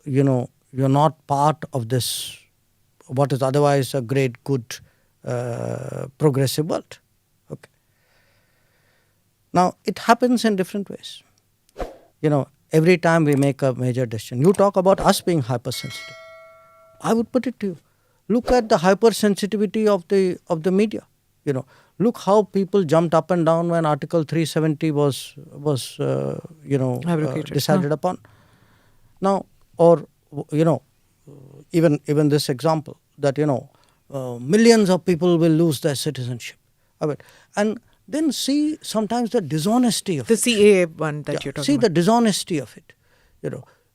you're not part of this, what is otherwise a great, good, progressive world. Okay. Now, it happens in different ways. Every time we make a major decision, you talk about us being hypersensitive. I would put it to you, look at the hypersensitivity of the media. Look how people jumped up and down when Article 370 was Abrogated. decided upon. Now, or even this example that millions of people will lose their citizenship. And then see sometimes the dishonesty of The it. CAA one that you're talking See about. the dishonesty of it.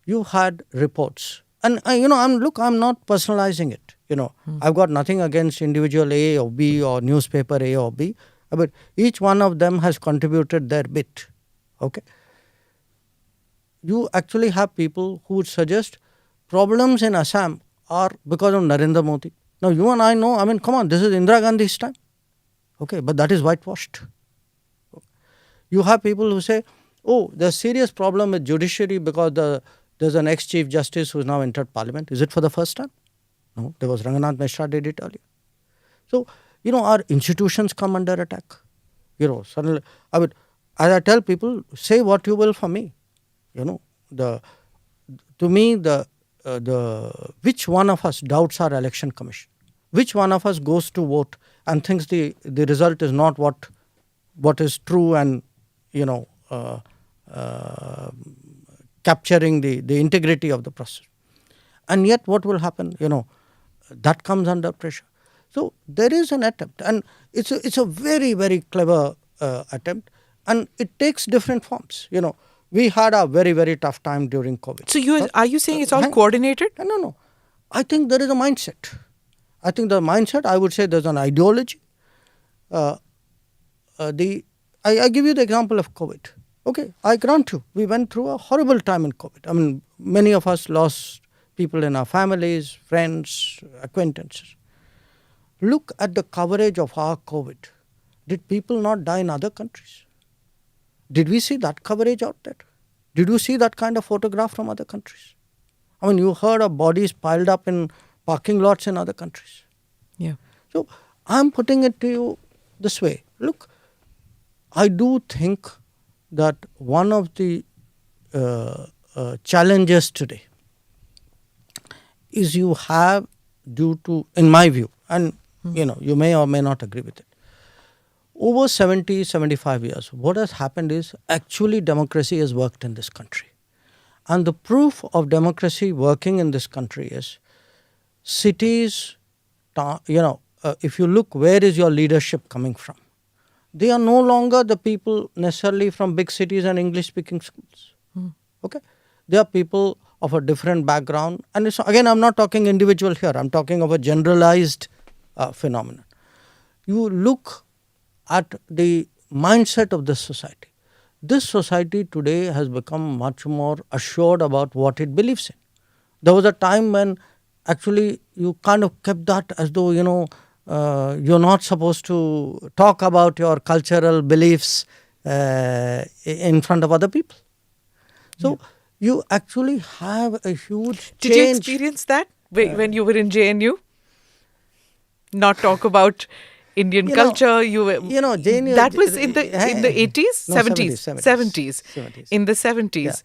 You had reports, and I'm not personalizing it. I've got nothing against individual A or B or newspaper A or B, but each one of them has contributed their bit. Okay. You actually have people who would suggest problems in Assam are because of Narendra Modi. Now you and I know, come on, this is Indira Gandhi's time. Okay, but that is whitewashed. You have people who say, oh, there's serious problem with judiciary because there's an ex-chief justice who's now entered parliament. Is it for the first time? No, there was Ranganath Mishra did it earlier. So, our institutions come under attack. Suddenly, as I tell people, say what you will for me. To me, which one of us doubts our election commission? Which one of us goes to vote and thinks the result is not what is true and capturing the integrity of the process? And yet what will happen? That comes under pressure. So there is an attempt, and it's a very, very clever attempt, and it takes different forms. We had a very, very tough time during COVID. So are you saying it's all coordinated? No. I think there is a mindset. I think the mindset, I would say there's an ideology. I give you the example of COVID. Okay, I grant you, we went through a horrible time in COVID. Many of us lost people in our families, friends, acquaintances. Look at the coverage of our COVID. Did people not die in other countries? Did we see that coverage out there? Did you see that kind of photograph from other countries? You heard of bodies piled up in parking lots in other countries. Yeah. So I'm putting it to you this way. Look, I do think that one of the challenges today is you have, due to, in my view, and you may or may not agree with it, over 70, 75 years, what has happened is actually democracy has worked in this country. And the proof of democracy working in this country is cities, if you look, where is your leadership coming from? They are no longer the people necessarily from big cities and English-speaking schools. Okay? They are people of a different background. And again, I'm not talking individual here. I'm talking of a generalized phenomenon. You look at the mindset of this society. This society today has become much more assured about what it believes in. There was a time when actually you kind of kept that as though, you're not supposed to talk about your cultural beliefs in front of other people. So you actually have a huge Did you experience that when you were in JNU? Not talk about Indian culture. JNU, that was in the 80s, no, 70s. In the 70s.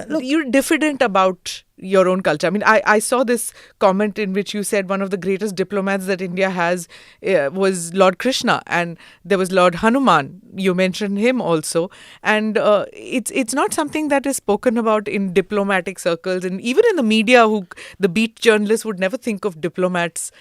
Look, you're diffident about your own culture. I saw this comment in which you said one of the greatest diplomats that India has was Lord Krishna, and there was Lord Hanuman. You mentioned him also, and it's not something that is spoken about in diplomatic circles, and even in the media, the beat journalists would never think of diplomats,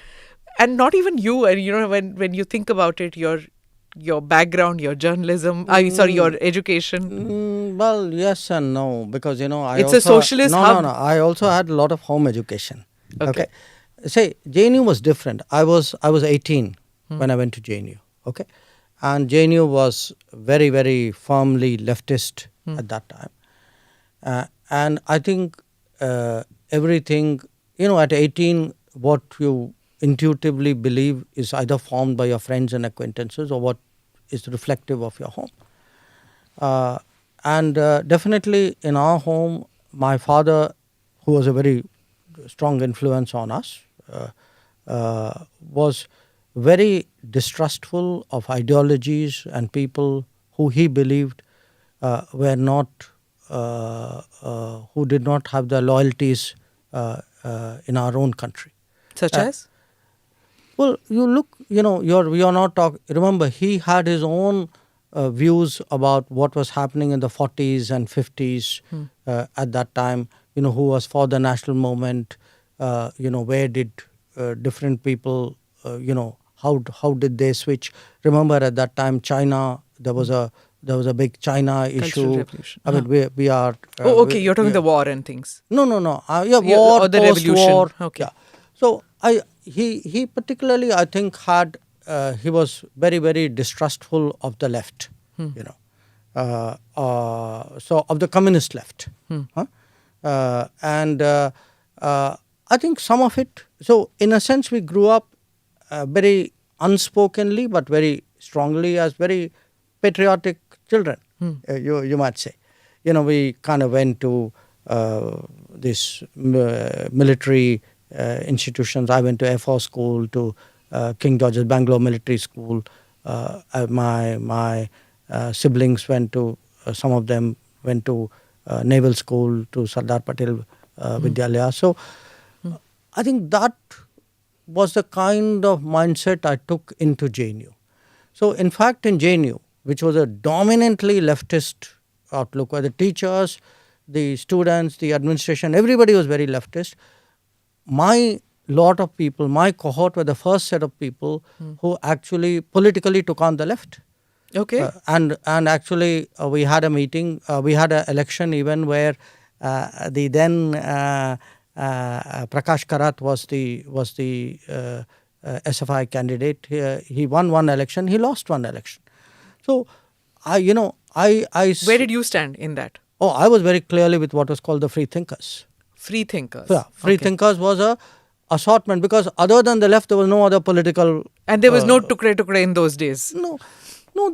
and not even you. And when you think about it, your background, your journalism, your education. Well, yes and no, because It's a socialist hub. No. I also had a lot of home education. Okay. Say JNU was different. I was 18 when I went to JNU. Okay, and JNU was very, very firmly leftist at that time, and I think everything at 18, what you intuitively believe is either formed by your friends and acquaintances or what is reflective of your home. And definitely in our home, my father, who was a very strong influence on us, was very distrustful of ideologies and people who he believed were not, who did not have the loyalties in our own country. Such as? Well, you look, you're not talking. Remember, he had his own views about what was happening in the 40s and 50s at that time. Who was for the national movement? Where did different people, how did they switch? Remember, at that time, China, there was a big China Cultural issue. revolution. I mean, we are. Oh, okay. You're talking the war and things. No. Yeah, war, or the post-war. revolution. Okay. Yeah. So he particularly, I think, he was very, very distrustful of the left. So of the communist left. Huh? And I think some of it. So in a sense, we grew up very unspokenly, but very strongly as very patriotic children. You might say. We kind of went to these military institutions. I went to Air Force School, to King George's Bangalore Military School. My siblings went to, some of them went to Naval School, to Sardar Patel Vidyalaya. So I think that was the kind of mindset I took into JNU. So in fact, in JNU, which was a dominantly leftist outlook, where the teachers, the students, the administration, everybody was very leftist. My lot of people, my cohort were the first set of people who actually politically took on the left. Okay. And actually we had a meeting, we had an election even where the then Prakash Karat was the SFI candidate. He won one election, he lost one election. So I Where did you stand in that? Oh, I was very clearly with what was called the free thinkers. Free thinkers. Yeah, free thinkers was a assortment, because other than the left, there was no other political. And there was no tukre in those days. No. All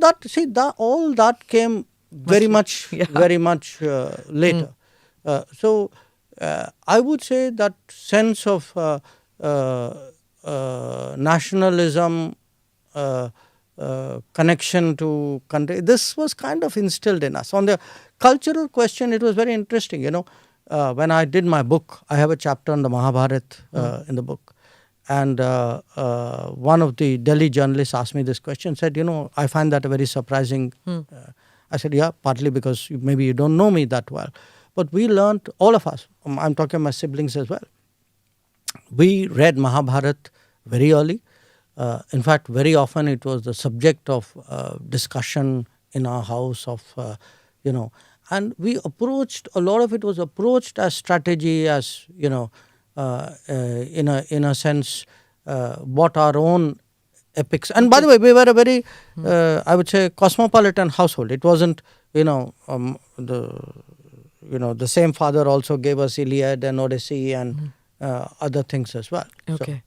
that came very much later. So I would say that sense of nationalism, connection to country, this was kind of instilled in us. On the cultural question, it was very interesting. When I did my book, I have a chapter on the Mahabharata in the book. And one of the Delhi journalists asked me this question, said, I find that a very surprising. I said, yeah, partly because maybe you don't know me that well. But we learned, all of us, I'm talking my siblings as well, we read Mahabharata very early. In fact, very often it was the subject of discussion in our house and we approached, a lot of it was approached as strategy, as, in a sense, what our own epics. And by the way, we were a very, I would say, cosmopolitan household. It wasn't, the same father also gave us Iliad and Odyssey and other things as well. Okay.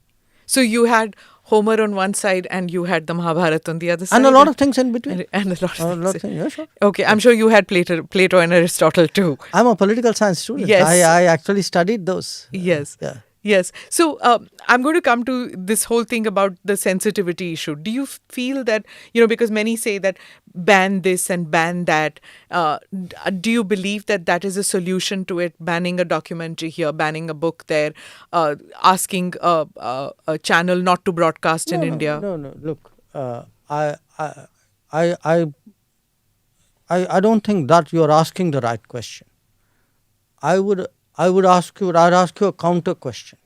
So you had Homer on one side and you had the Mahabharata on the other side. And a lot of things in between. And a lot of things. Yeah, sure. Okay, I'm sure you had Plato and Aristotle too. I'm a political science student. Yes. I actually studied those. Yes. Yeah. Yes. So I'm going to come to this whole thing about the sensitivity issue. Do you feel that, because many say that ban this and ban that, do you believe that that is a solution to it? Banning a documentary here, banning a book there, asking a channel not to broadcast in India? No. Look, I don't think that you're asking the right question. I'd ask you a counter question.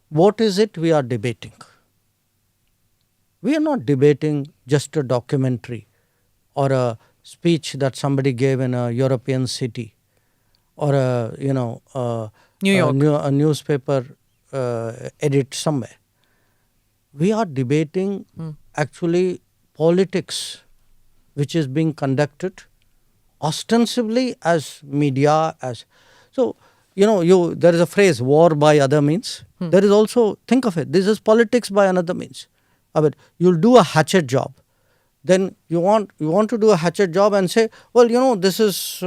What is it we are debating? We are not debating just a documentary or a speech that somebody gave in a European city or New York. a newspaper edit somewhere. We are debating actually politics which is being conducted ostensibly as media, as so. There is a phrase, war by other means. There is also, think of it, this is politics by another means. I mean, you'll do a hatchet job. Then you want to do a hatchet job and say, well, this is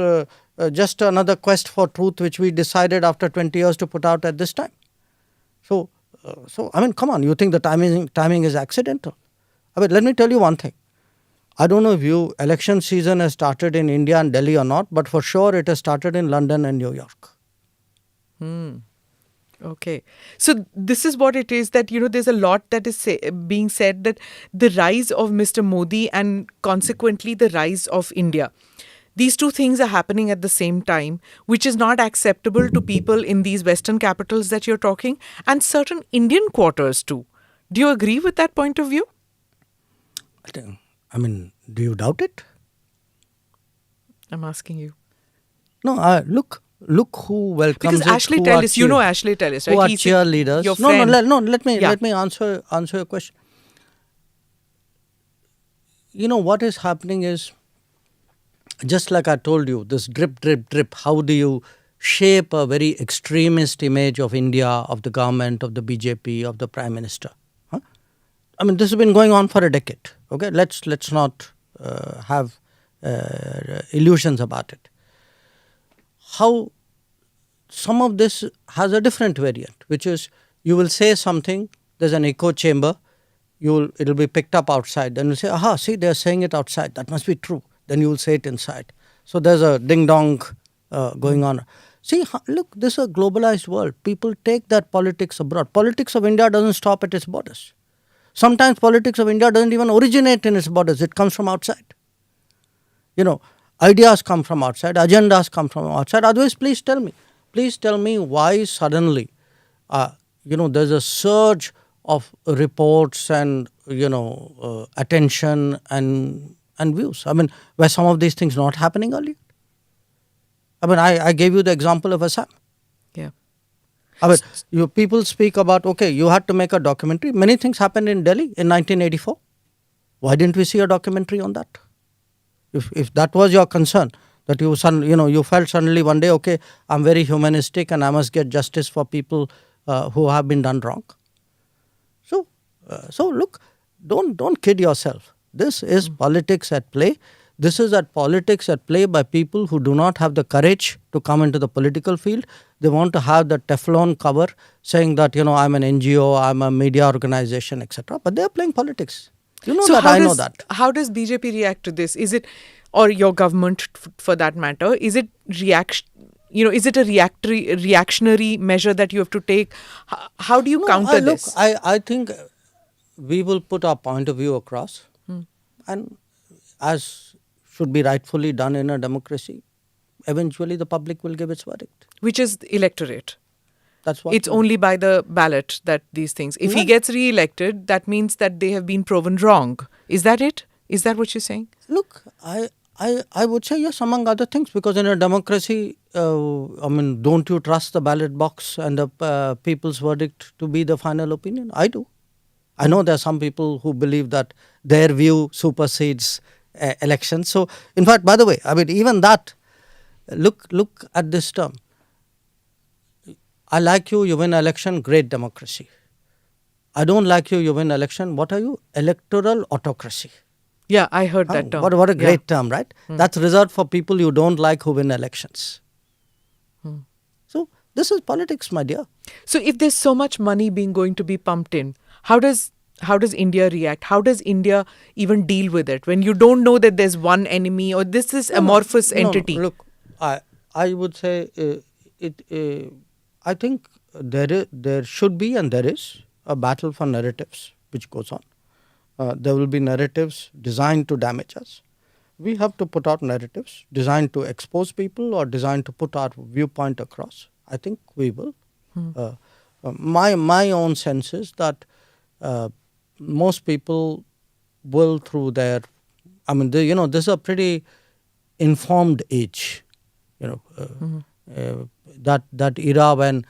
just another quest for truth which we decided after 20 years to put out at this time. So I mean, come on, you think the timing is accidental? I mean, let me tell you one thing. I don't know if election season has started in India and Delhi or not, but for sure it has started in London and New York. Okay. So this is what it is that, there's a lot that is being said, that the rise of Mr. Modi and consequently the rise of India. These two things are happening at the same time, which is not acceptable to people in these Western capitals that you're talking, and certain Indian quarters too. Do you agree with that point of view? I mean, do you doubt it? I'm asking you. No, look who welcomes Because it. Ashley who are Tellis, you know Ashley Tellis, right? Who are He's cheerleaders? your No, friend. let me Yeah. answer your question. You know what is happening is, just like I told you, this drip, drip, drip. How do you shape a very extremist image of India, of the government, of the BJP, of the Prime Minister? Huh? I mean, this has been going on for a decade. Okay, let's not have illusions about it. How some of this has a different variant, which is you will say something, there's an echo chamber, it'll be picked up outside, then you'll say, aha, see, they're saying it outside, that must be true. Then you will say it inside. So there's a ding dong going on. See, look, this is a globalized world. People take that politics abroad. Politics of India doesn't stop at its borders. Sometimes politics of India doesn't even originate in its borders. It comes from outside. Ideas come from outside, agendas come from outside. Otherwise, please tell me why suddenly, there's a surge of reports and, attention and views. I mean, were some of these things not happening earlier? I mean, I gave you the example of Assam. Yeah. I mean, people speak about, okay, you had to make a documentary. Many things happened in Delhi in 1984. Why didn't we see a documentary on that? If that was your concern, that you felt suddenly one day, okay, I'm very humanistic and I must get justice for people who have been done wrong. So look, don't kid yourself. This is politics at play. This is politics at play by people who do not have the courage to come into the political field. They want to have the Teflon cover saying that, I'm an NGO, I'm a media organization, etc. But they are playing politics. You know that, I know that. How does BJP react to this? Is it, or your government for that matter, is it is it a reactionary measure that you have to take? How do you counter this? I think we will put our point of view across, and as should be rightfully done in a democracy, eventually the public will give its verdict. Which is the electorate. That's what it's only by the ballot that these things. If he gets re-elected, that means that they have been proven wrong. Is that it? Is that what you're saying? Look, I would say yes, among other things, because in a democracy, don't you trust the ballot box and the people's verdict to be the final opinion? I do. I know there are some people who believe that their view supersedes elections. So, in fact, by the way, even that, look at this term. I like you, you win election, great democracy. I don't like you, you win election, what are you? Electoral autocracy. Yeah, I heard that term. What a great term, right? That's reserved for people you don't like who win elections. So, this is politics, my dear. So, if there's so much money going to be pumped in, how does India react? How does India even deal with it when you don't know that there's one enemy or this is amorphous entity? No, look, I would say I think there should be and there is a battle for narratives which goes on. There will be narratives designed to damage us. We have to put out narratives designed to expose people or designed to put our viewpoint across. I think we will. My own sense is that most people will, through their, this is a pretty informed age. That era when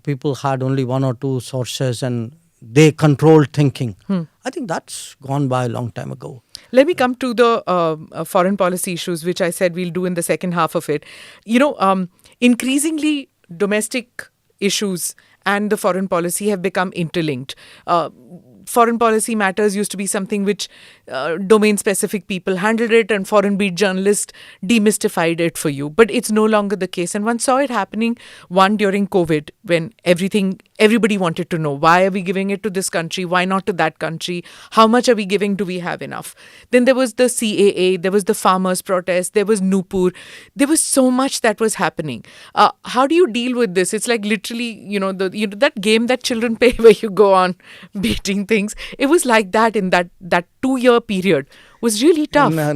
people had only one or two sources and they controlled thinking. I think that's gone by a long time ago. Let me come to the foreign policy issues, which I said we'll do in the second half of it. Increasingly domestic issues and the foreign policy have become interlinked. foreign policy matters used to be something which domain-specific people handled it, and foreign beat journalists demystified it for you. But it's no longer the case. And one saw it happening, one during COVID, when everybody wanted to know, why are we giving it to this country? Why not to that country? How much are we giving? Do we have enough? Then there was the CAA, there was the farmers' protest, there was Nupur. There was so much that was happening. How do you deal with this? It's like literally, that game that children play where you go on beating things. It was like that in that 2-year period. Was really tough. No.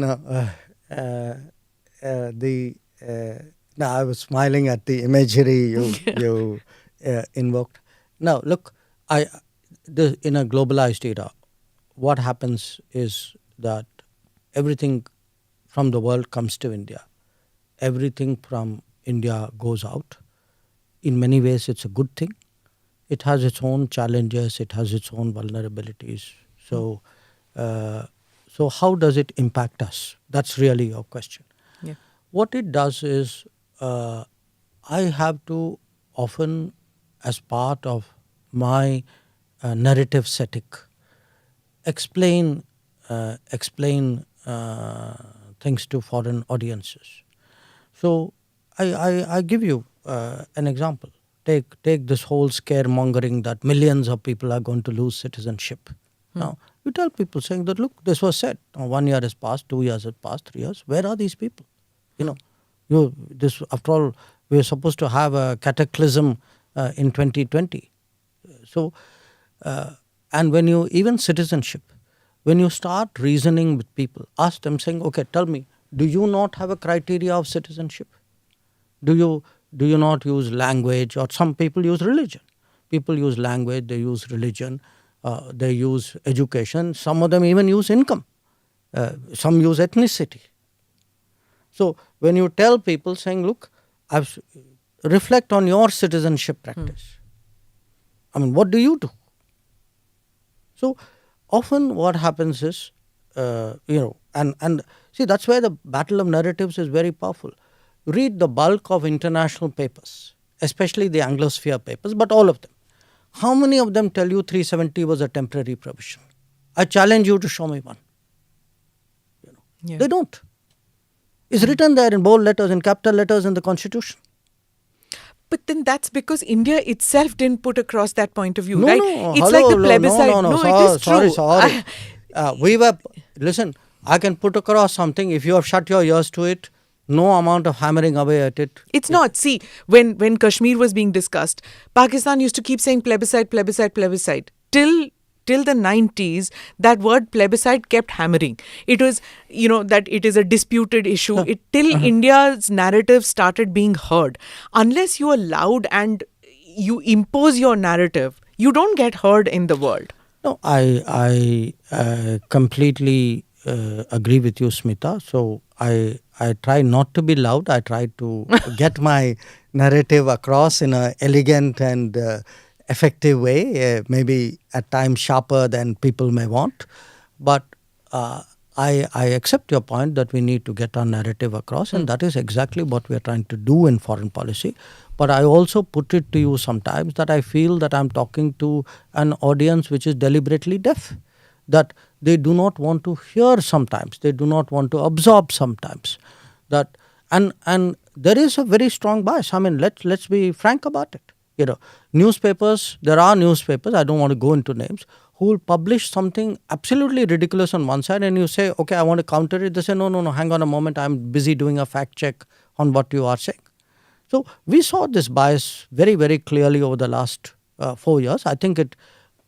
No, I was smiling at the imagery you invoked. Now, look, in a globalized era, what happens is that everything from the world comes to India. Everything from India goes out. In many ways, it's a good thing. It has its own challenges. It has its own vulnerabilities. So how does it impact us? That's really your question. Yeah. What it does is, I have to often, as part of my narrative setting, explain things to foreign audiences. So I give you an example. Take this whole scaremongering that millions of people are going to lose citizenship. Now, you tell people saying that, look, this was said. Now, 1 year has passed, 2 years has passed, 3 years. Where are these people? After all, we are supposed to have a cataclysm in 2020. So, and when you, even citizenship, when you start reasoning with people, ask them saying, okay, tell me, do you not have a criteria of citizenship? Do you not use language? Or some people use religion. People use language, they use religion, they use education. Some of them even use income. Some use ethnicity. So when you tell people saying, look, reflect on your citizenship practice. I mean, what do you do? So often what happens is, and see, that's where the battle of narratives is very powerful. Read the bulk of international papers, especially the Anglosphere papers, but all of them. How many of them tell you 370 was a temporary provision? I challenge you to show me one. Yeah. They don't. It's written there in bold letters, in capital letters in the Constitution. But then that's because India itself didn't put across that point of view, No, right? no, It's hello, like the plebiscite. No, It is true. Sorry. Listen, I can put across something. If you have shut your ears to it, no amount of hammering away at it. It's not. See, when Kashmir was being discussed, Pakistan used to keep saying plebiscite, plebiscite, plebiscite. Till the 90s, that word plebiscite kept hammering. It was, that it is a disputed issue. Till India's narrative started being heard. Unless you are loud and you impose your narrative, you don't get heard in the world. No, I completely agree with you, Smita. So I try not to be loud. I try to get my narrative across in an elegant and effective way, maybe at times sharper than people may want. But I accept your point that we need to get our narrative across, and that is exactly what we are trying to do in foreign policy. But I also put it to you sometimes that I feel that I'm talking to an audience which is deliberately deaf, that they do not want to hear sometimes, they do not want to absorb sometimes. That and there is a very strong bias. I mean, let's be frank about it. Newspapers, there are newspapers, I don't want to go into names, who will publish something absolutely ridiculous on one side, and you say, okay, I want to counter it. They say, no, hang on a moment, I'm busy doing a fact check on what you are saying. So we saw this bias very, very clearly over the last 4 years. I think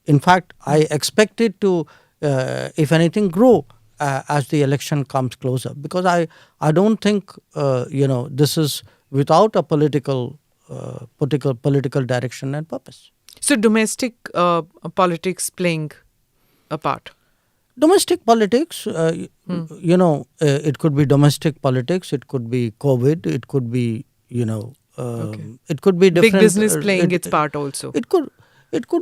in fact, I expect it to, if anything, grow as the election comes closer. Because I don't think, this is without a political direction and purpose. So domestic politics playing a part. Domestic politics, it could be domestic politics, it could be COVID, it could be, it could be different. Big business playing its part also. It could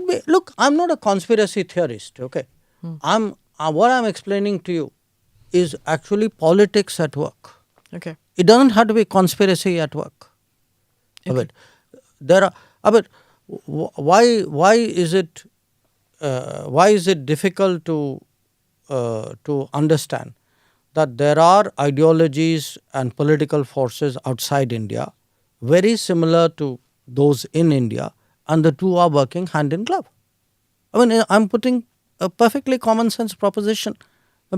be. Look, I'm not a conspiracy theorist. Okay, what I'm explaining to you is actually politics at work. Okay. It doesn't have to be conspiracy at work. Okay. Why is it why is it difficult to understand that there are ideologies and political forces outside India very similar to those in India, and the two are working hand in glove. I mean, I'm putting a perfectly common sense proposition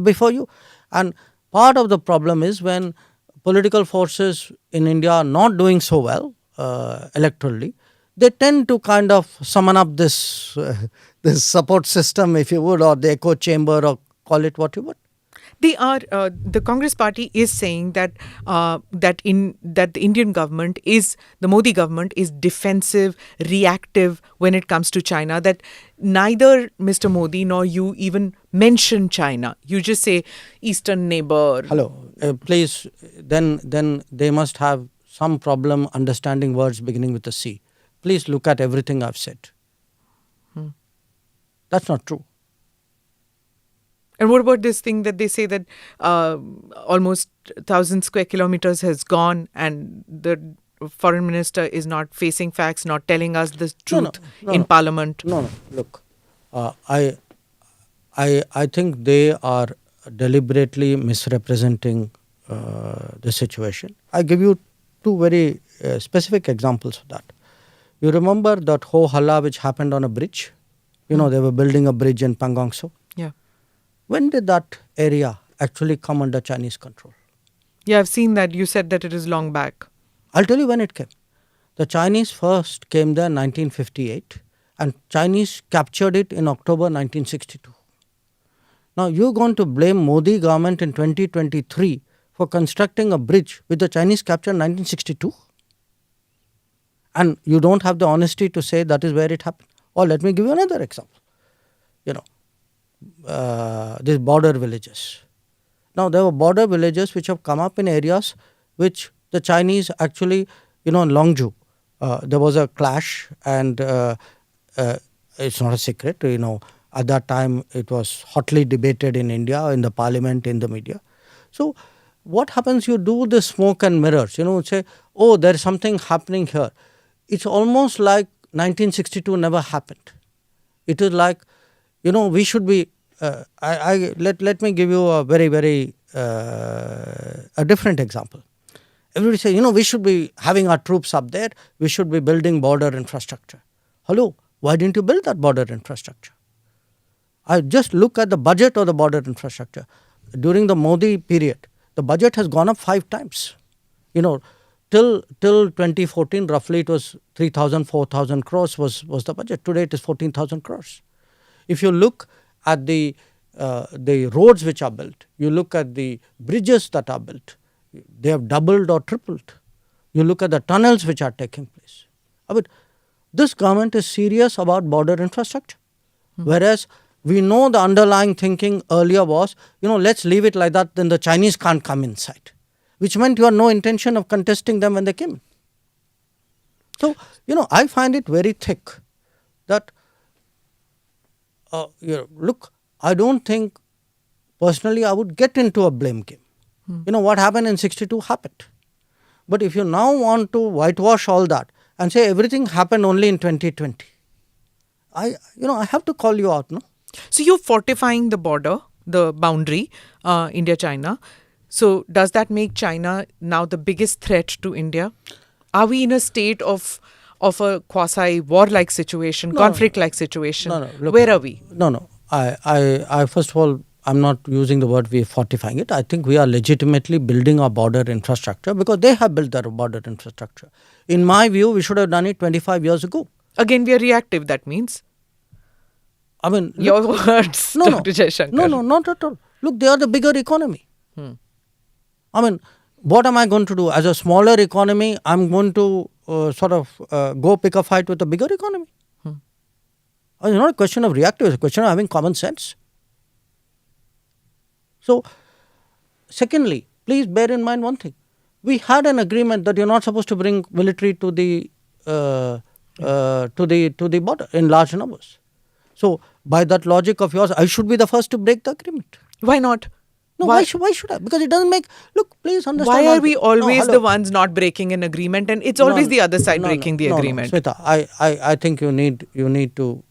before you. And part of the problem is when political forces in India are not doing so well electorally, they tend to kind of summon up this this support system, if you would, or the echo chamber, or call it what you would. They are the Congress party is saying that that the Indian government is the Modi government is defensive, reactive when it comes to China. That neither Mr. Modi nor you even mention China. You just say eastern neighbor. Hello, please. Then they must have some problem understanding words beginning with a C. Please look at everything I've said. That's not true. And what about this thing that they say that almost 1,000 square kilometers has gone and the foreign minister is not facing facts, not telling us the truth in parliament? No. Look, I think they are deliberately misrepresenting the situation. I give you two very specific examples of that. You remember that ho halla which happened on a bridge? You know, they were building a bridge in Pangong Tso. Yeah. When did that area actually come under Chinese control? Yeah, I've seen that. You said that it is long back. I'll tell you when it came. The Chinese first came there in 1958 and Chinese captured it in October 1962. Now you're going to blame Modi government in 2023 for constructing a bridge which the Chinese captured in 1962? And you don't have the honesty to say that is where it happened. Or let me give you another example. These border villages. Now there were border villages which have come up in areas which the Chinese actually, in Longju, there was a clash and it's not a secret, at that time it was hotly debated in India, in the parliament, in the media. So what happens, you do the smoke and mirrors, say, oh, there is something happening here. It's almost like 1962 never happened. It is like, we should be, let me give you a very, very, a different example. Everybody says, we should be having our troops up there, we should be building border infrastructure. Hello, why didn't you build that border infrastructure? I just look at the budget of the border infrastructure. During the Modi period, the budget has gone up 5 times. Till 2014, roughly it was 3,000, 4,000 crores was the budget. Today it is 14,000 crores. If you look at the roads which are built, you look at the bridges that are built, they have doubled or tripled. You look at the tunnels which are taking place. I mean, this government is serious about border infrastructure. Whereas we know the underlying thinking earlier was, let's leave it like that, then the Chinese can't come inside. Which meant you had no intention of contesting them when they came. So, I find it very thick that, look, I don't think, personally, I would get into a blame game. What happened in 62 happened. But if you now want to whitewash all that and say everything happened only in 2020, I have to call you out, no? So you're fortifying the border, the boundary, India-China. So does that make China now the biggest threat to India? Are we in a state of a quasi-war-like situation, conflict-like situation? No. Look, where are we? No. I first of all, I'm not using the word we are fortifying it. I think we are legitimately building our border infrastructure because they have built their border infrastructure. In my view, we should have done it 25 years ago. Again, we are reactive, that means. I mean, Your words, Dr. Jaisanker. No, not at all. Look, they are the bigger economy. I mean, what am I going to do? As a smaller economy, I'm going to go pick a fight with a bigger economy. It's not a question of reactive, it's a question of having common sense. So, secondly, please bear in mind one thing. We had an agreement that you're not supposed to bring military to the border in large numbers. So, by that logic of yours, I should be the first to break the agreement. Why not? No, why should I? Because it doesn't make... Look, please understand... Why are we always the ones not breaking an agreement and it's always the other side breaking the agreement? No, Smita, I think you need to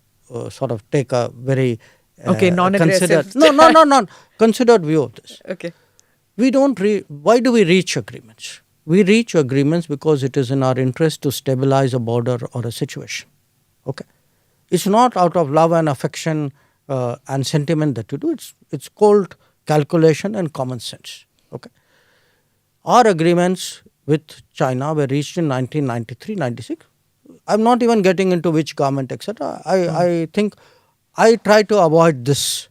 sort of take a very Okay, non-aggressive. considered view of this. Okay. Why do we reach agreements? We reach agreements because it is in our interest to stabilize a border or a situation. Okay, it's not out of love and affection and sentiment that you do. It's cold calculation and common sense. Okay, our agreements with China were reached in 1993, 96. I'm not even getting into which government, etc. I think I try to avoid this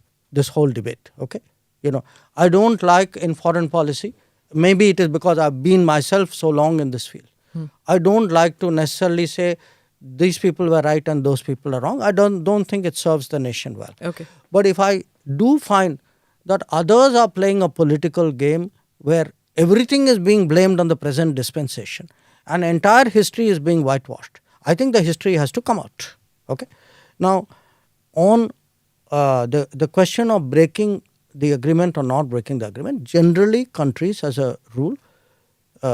whole debate. Okay, I don't like in foreign policy. Maybe it is because I've been myself so long in this field. I don't like to necessarily say these people were right and those people are wrong. I don't think it serves the nation well. Okay. But if I do find that others are playing a political game where everything is being blamed on the present dispensation and entire history is being whitewashed, I think the history has to come out. Okay. Now, on the question of breaking the agreement or not breaking the agreement, generally countries as a rule,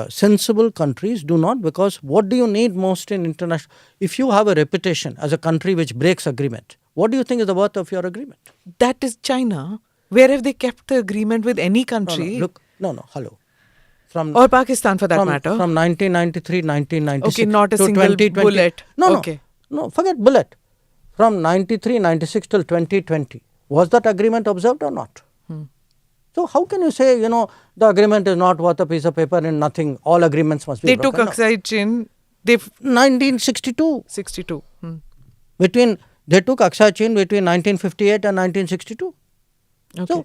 sensible countries do not, because what do you need most in international, if you have a reputation as a country which breaks agreement, what do you think is the worth of your agreement? That is China. Where have they kept the agreement with any country? Hello. Or Pakistan for that matter. From 1993, 1996 okay, not a to single 2020. bullet. Okay. No, forget bullet. From 93, 96 till 2020, was that agreement observed or not? So how can you say, the agreement is not worth a piece of paper and nothing, all agreements must be They broken? took Aksai Chin. 1962. 62. They took Aksai Chin between 1958 and 1962. Okay. So,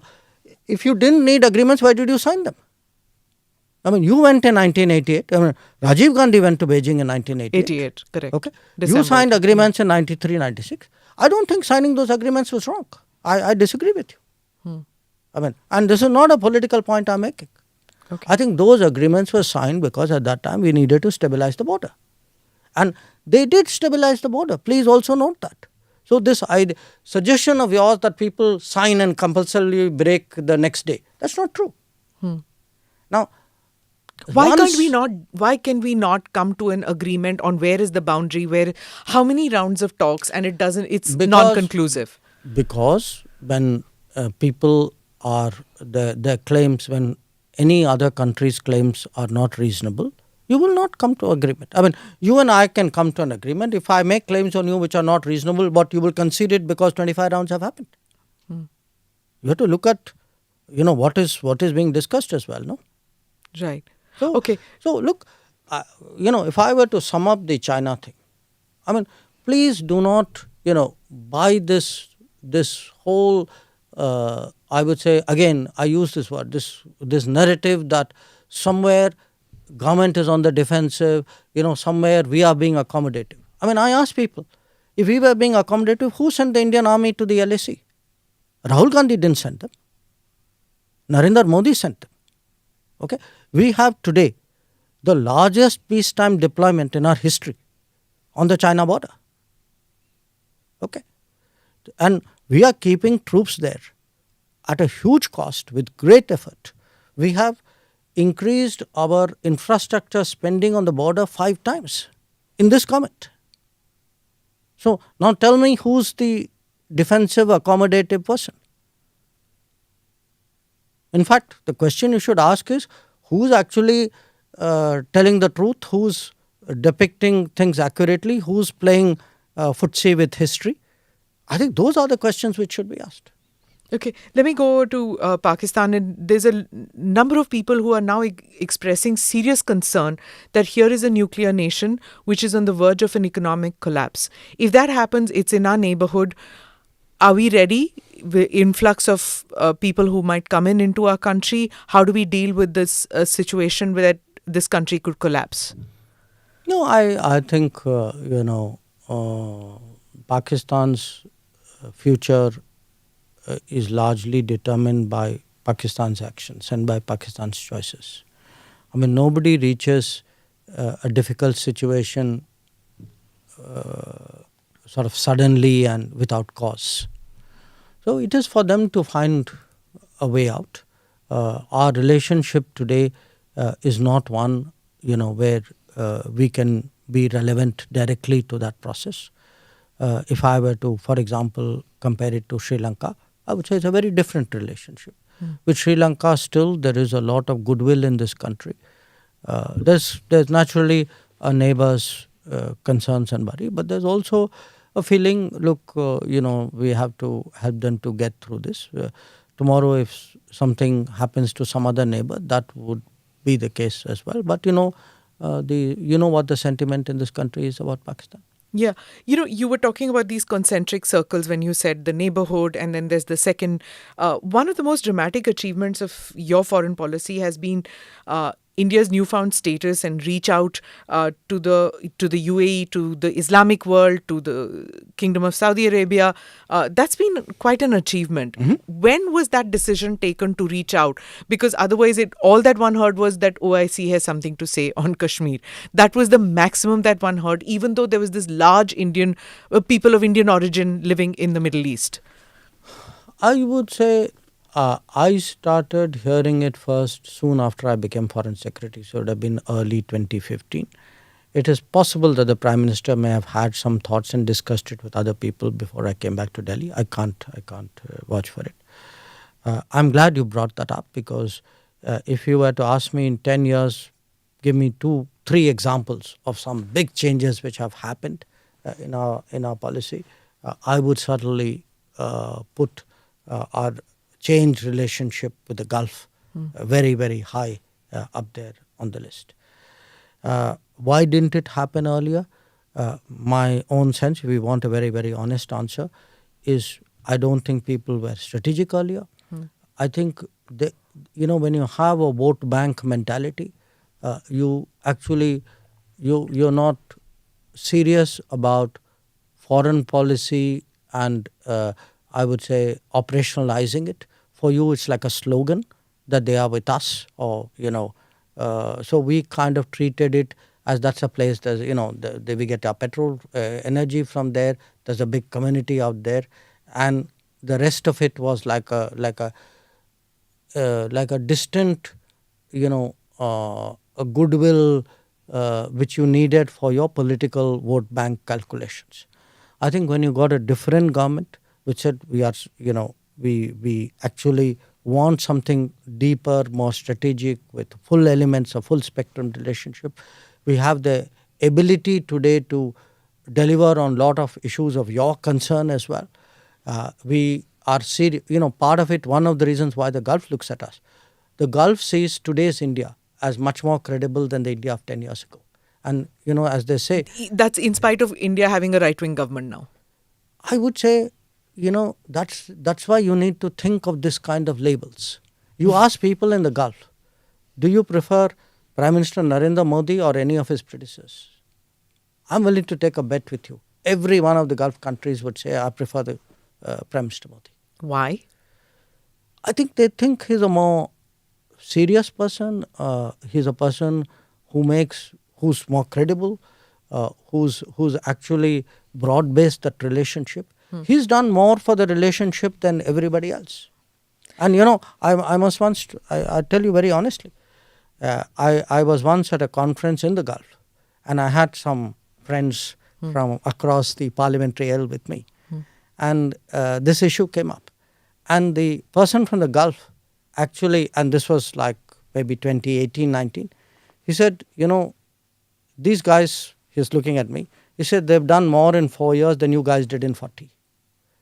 if you didn't need agreements, why did you sign them? I mean, you went in 1988. Rajiv Gandhi went to Beijing in 1988. 88, correct. Okay. December. You signed agreements in 93, 96. I don't think signing those agreements was wrong. I disagree with you. And this is not a political point I'm making. Okay. I think those agreements were signed because at that time we needed to stabilize the border. And they did stabilize the border. Please also note that. So this suggestion of yours that people sign and compulsorily break the next day, that's not true. Now, why can we not come to an agreement on where is the boundary, how many rounds of talks, and it's non-conclusive? Because when people are, their claims, when any other country's claims are not reasonable, you will not come to agreement. I mean, you and I can come to an agreement. If I make claims on you which are not reasonable, but you will concede it because 25 rounds have happened. You have to look at, what is being discussed as well, no? Right. So, okay. So look, if I were to sum up the China thing, I mean, please do not, buy this whole, I would say, again, I use this word, this narrative that somewhere government is on the defensive, somewhere we are being accommodative. I mean, I ask people, if we were being accommodative, who sent the Indian army to the LAC? Rahul Gandhi didn't send them. Narendra Modi sent them. Okay, we have today the largest peacetime deployment in our history on the China border. Okay, and we are keeping troops there at a huge cost with great effort. We have increased our infrastructure spending on the border 5 times in this government. So now tell me, who's the defensive accommodative person? In fact, the question you should ask is, who's actually telling the truth, who's depicting things accurately, who's playing footsie with history? I think those are the questions which should be asked. Okay, let me go to Pakistan. And there's a number of people who are now expressing serious concern that here is a nuclear nation which is on the verge of an economic collapse. If that happens, it's in our neighborhood. Are we ready? The influx of people who might come into our country, how do we deal with this situation where this country could collapse? No, I think, Pakistan's future is largely determined by Pakistan's actions and by Pakistan's choices. I mean, nobody reaches a difficult situation sort of suddenly and without cause. So it is for them to find a way out. Our relationship today is not one, where we can be relevant directly to that process. If I were to, for example, compare it to Sri Lanka, I would say it's a very different relationship. With Sri Lanka, still there is a lot of goodwill in this country. There's naturally a neighbor's concerns and worry, but there's also a feeling. Look, we have to help them to get through this. Tomorrow, if something happens to some other neighbor, that would be the case as well. But what the sentiment in this country is about Pakistan. Yeah. You were talking about these concentric circles when you said the neighborhood, and then there's the second. One of the most dramatic achievements of your foreign policy has been India's newfound status and reach out to the UAE, to the Islamic world, to the Kingdom of Saudi Arabia. That's been quite an achievement. When was that decision taken to reach out? Because otherwise, all that one heard was that OIC has something to say on Kashmir. That was the maximum that one heard, even though there was this large Indian people of Indian origin living in the Middle East. I would say I started hearing it first soon after I became Foreign Secretary, so it would have been early 2015. It is possible that the Prime Minister may have had some thoughts and discussed it with other people before I came back to Delhi. I can't vouch for it. I'm glad you brought that up, because if you were to ask me in 10 years, give me 2-3 examples of some big changes which have happened in our policy, I would certainly put our changed relationship with the Gulf very, very high up there on the list. Why didn't it happen earlier? My own sense, if we want a very, very honest answer, is I don't think people were strategic earlier. I think when you have a vote bank mentality, you're not serious about foreign policy and I would say operationalizing it. For you, it's like a slogan that they are with us, or so we kind of treated it as that's a place. There's we get our petrol energy from there. There's a big community out there, and the rest of it was like a distant, a goodwill which you needed for your political vote bank calculations. I think when you got a different government which said we actually want something deeper, more strategic, with full elements of full spectrum relationship, we have the ability today to deliver on a lot of issues of your concern as well. We are serious, part of it, one of the reasons why the Gulf looks at us. The Gulf sees today's India as much more credible than the India of 10 years ago. And, as they say... That's in spite of India having a right-wing government now. I would say, that's why you need to think of this kind of labels. You ask people in the Gulf, do you prefer Prime Minister Narendra Modi or any of his predecessors? I'm willing to take a bet with you. Every one of the Gulf countries would say, I prefer the Prime Minister Modi. Why? I think they think he's a more serious person. He's a person who's more credible, who's actually broad-based that relationship. He's done more for the relationship than everybody else. And I must once, I tell you very honestly, I was once at a conference in the Gulf, and I had some friends from across the parliamentary aisle with me. And this issue came up. And the person from the Gulf actually, and this was like maybe 2018-19, he said, these guys, he's looking at me, he said, they've done more in 4 years than you guys did in 40.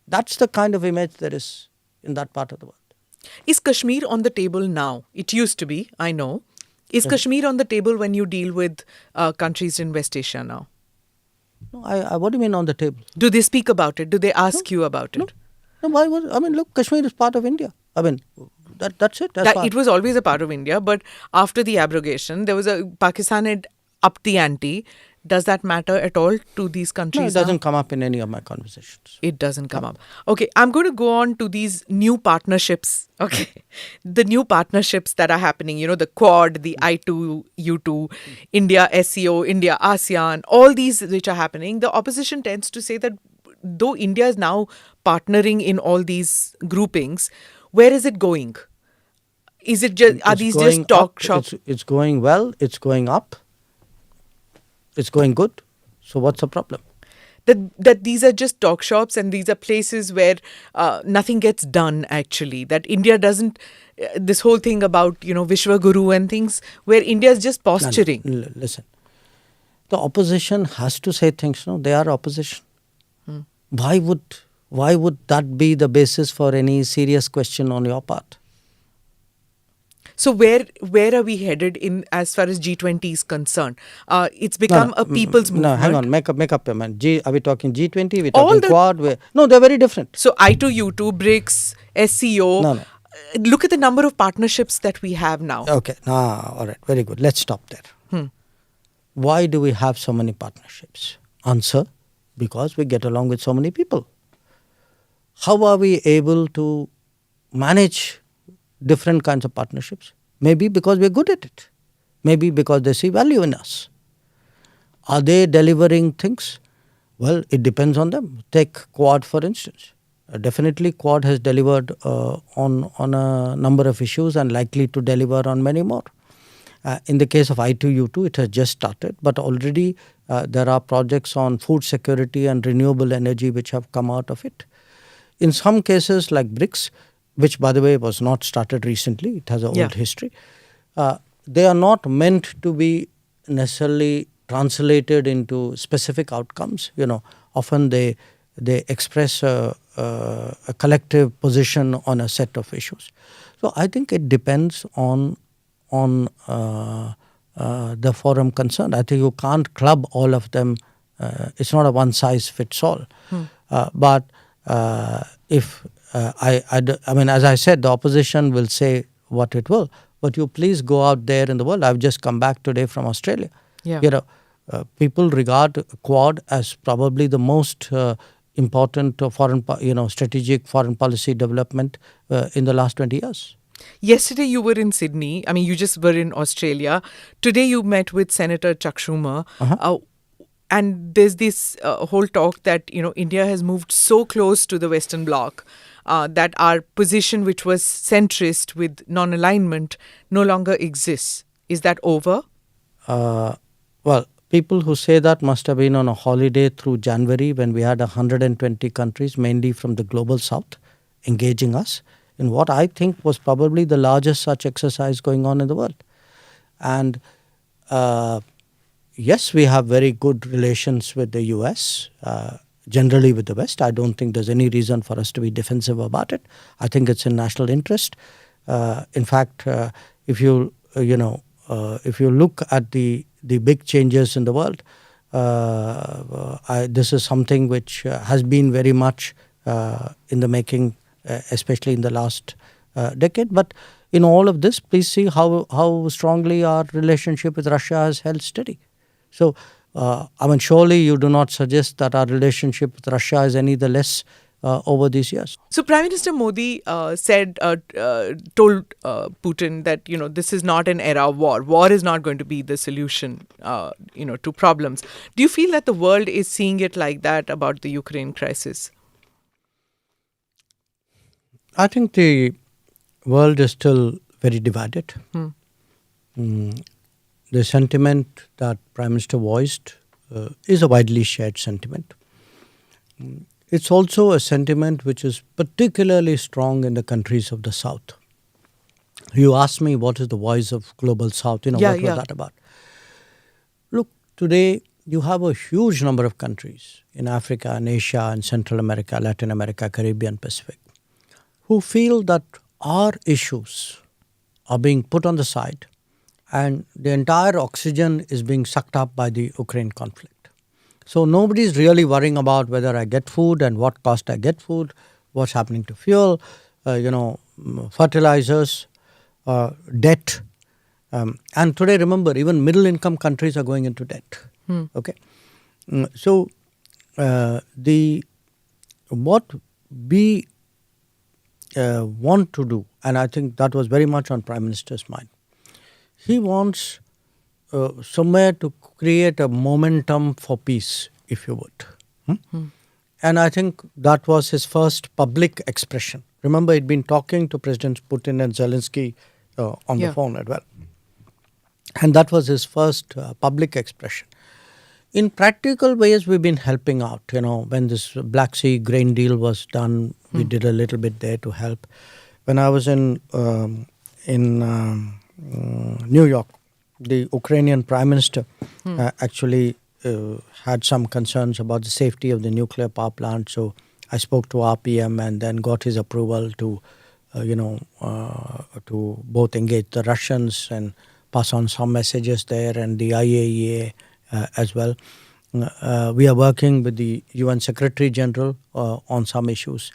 That's the kind of image there is in that part of the world. Is Kashmir on the table now? It used to be, I know. Is Kashmir on the table when you deal with countries in West Asia now? No, what do you mean on the table? Do they speak about it? Do they ask you about it? No, look, Kashmir is part of India. That's it. It was always a part of India, but after the abrogation, Pakistan had upped the ante. Does that matter at all to these countries? No, it doesn't come up in any of my conversations. It doesn't come up. Okay, I'm going to go on to these new partnerships. Okay, the new partnerships that are happening, the Quad, the I2, U2, India SCO, India ASEAN, all these which are happening. The opposition tends to say that though India is now partnering in all these groupings, where is it going? Is it just, are these just talk shops? It's going well, it's going up. It's going good. So what's the problem? that these are just talk shops and these are places where nothing gets done actually. That India doesn't, this whole thing about, Vishwa Guru and things, where India is just No, posturing. listen. The opposition has to say things. No, they are opposition. Why would that be the basis for any serious question on your part? So where are we headed in as far as G20 is concerned? It's become a people's movement. No, hang on. Make up your mind. Are we talking G20? Are we All talking the- Quad? No, they're very different. So I2U2, BRICS, SCO. No. Look at the number of partnerships that we have now. Okay. All right. Very good. Let's stop there. Why do we have so many partnerships? Answer: because we get along with so many people. How are we able to manage different kinds of partnerships? Maybe because we're good at it. Maybe because they see value in us. Are they delivering things? Well, it depends on them. Take Quad, for instance. Definitely Quad has delivered on a number of issues and likely to deliver on many more. In the case of I2U2, it has just started, but already there are projects on food security and renewable energy which have come out of it. In some cases like BRICS, which by the way was not started recently, it has an old history, they are not meant to be necessarily translated into specific outcomes. Often they express a collective position on a set of issues. So I think it depends on the forum concerned. I think you can't club all of them. It's not a one size fits all. But if I mean, as I said, the opposition will say what it will. But you please go out there in the world. I've just come back today from Australia. Yeah. People regard Quad as probably the most important strategic foreign policy development in the last 20 years. Yesterday you were in Sydney. I mean, you just were in Australia. Today you met with Senator Chuck Schumer. And there's this whole talk that, India has moved so close to the Western Bloc that our position, which was centrist with non-alignment, no longer exists. Is that over? Well, people who say that must have been on a holiday through January when we had 120 countries, mainly from the global south, engaging us in what I think was probably the largest such exercise going on in the world. And yes, we have very good relations with the US, generally with the West. I don't think there's any reason for us to be defensive about it. I think it's in national interest. In fact, if you look at the big changes in the world, this is something which has been very much in the making, especially in the last decade. But in all of this, please see how strongly our relationship with Russia has held steady. So, surely you do not suggest that our relationship with Russia is any the less over these years. So Prime Minister Modi told Putin that, this is not an era of war. War is not going to be the solution, to problems. Do you feel that the world is seeing it like that about the Ukraine crisis? I think the world is still very divided. The sentiment that Prime Minister voiced is a widely shared sentiment. It's also a sentiment which is particularly strong in the countries of the South. You asked me what is the voice of Global South, what was that about? Look, today you have a huge number of countries in Africa and Asia and Central America, Latin America, Caribbean, Pacific, who feel that our issues are being put on the side and the entire oxygen is being sucked up by the Ukraine conflict. So nobody is really worrying about whether I get food and what cost I get food, what's happening to fuel, fertilizers, debt. And today, remember, even middle income countries are going into debt. Okay. So what we want to do, and I think that was very much on Prime Minister's mind, he wants somewhere to create a momentum for peace, if you would. And I think that was his first public expression. Remember, he'd been talking to Presidents Putin and Zelensky on the phone as well. And that was his first public expression. In practical ways, we've been helping out. When this Black Sea grain deal was done, we did a little bit there to help. When I was in New York, the Ukrainian Prime Minister actually had some concerns about the safety of the nuclear power plant. So I spoke to RPM and then got his approval to both engage the Russians and pass on some messages there, and the IAEA as well. We are working with the UN Secretary General on some issues,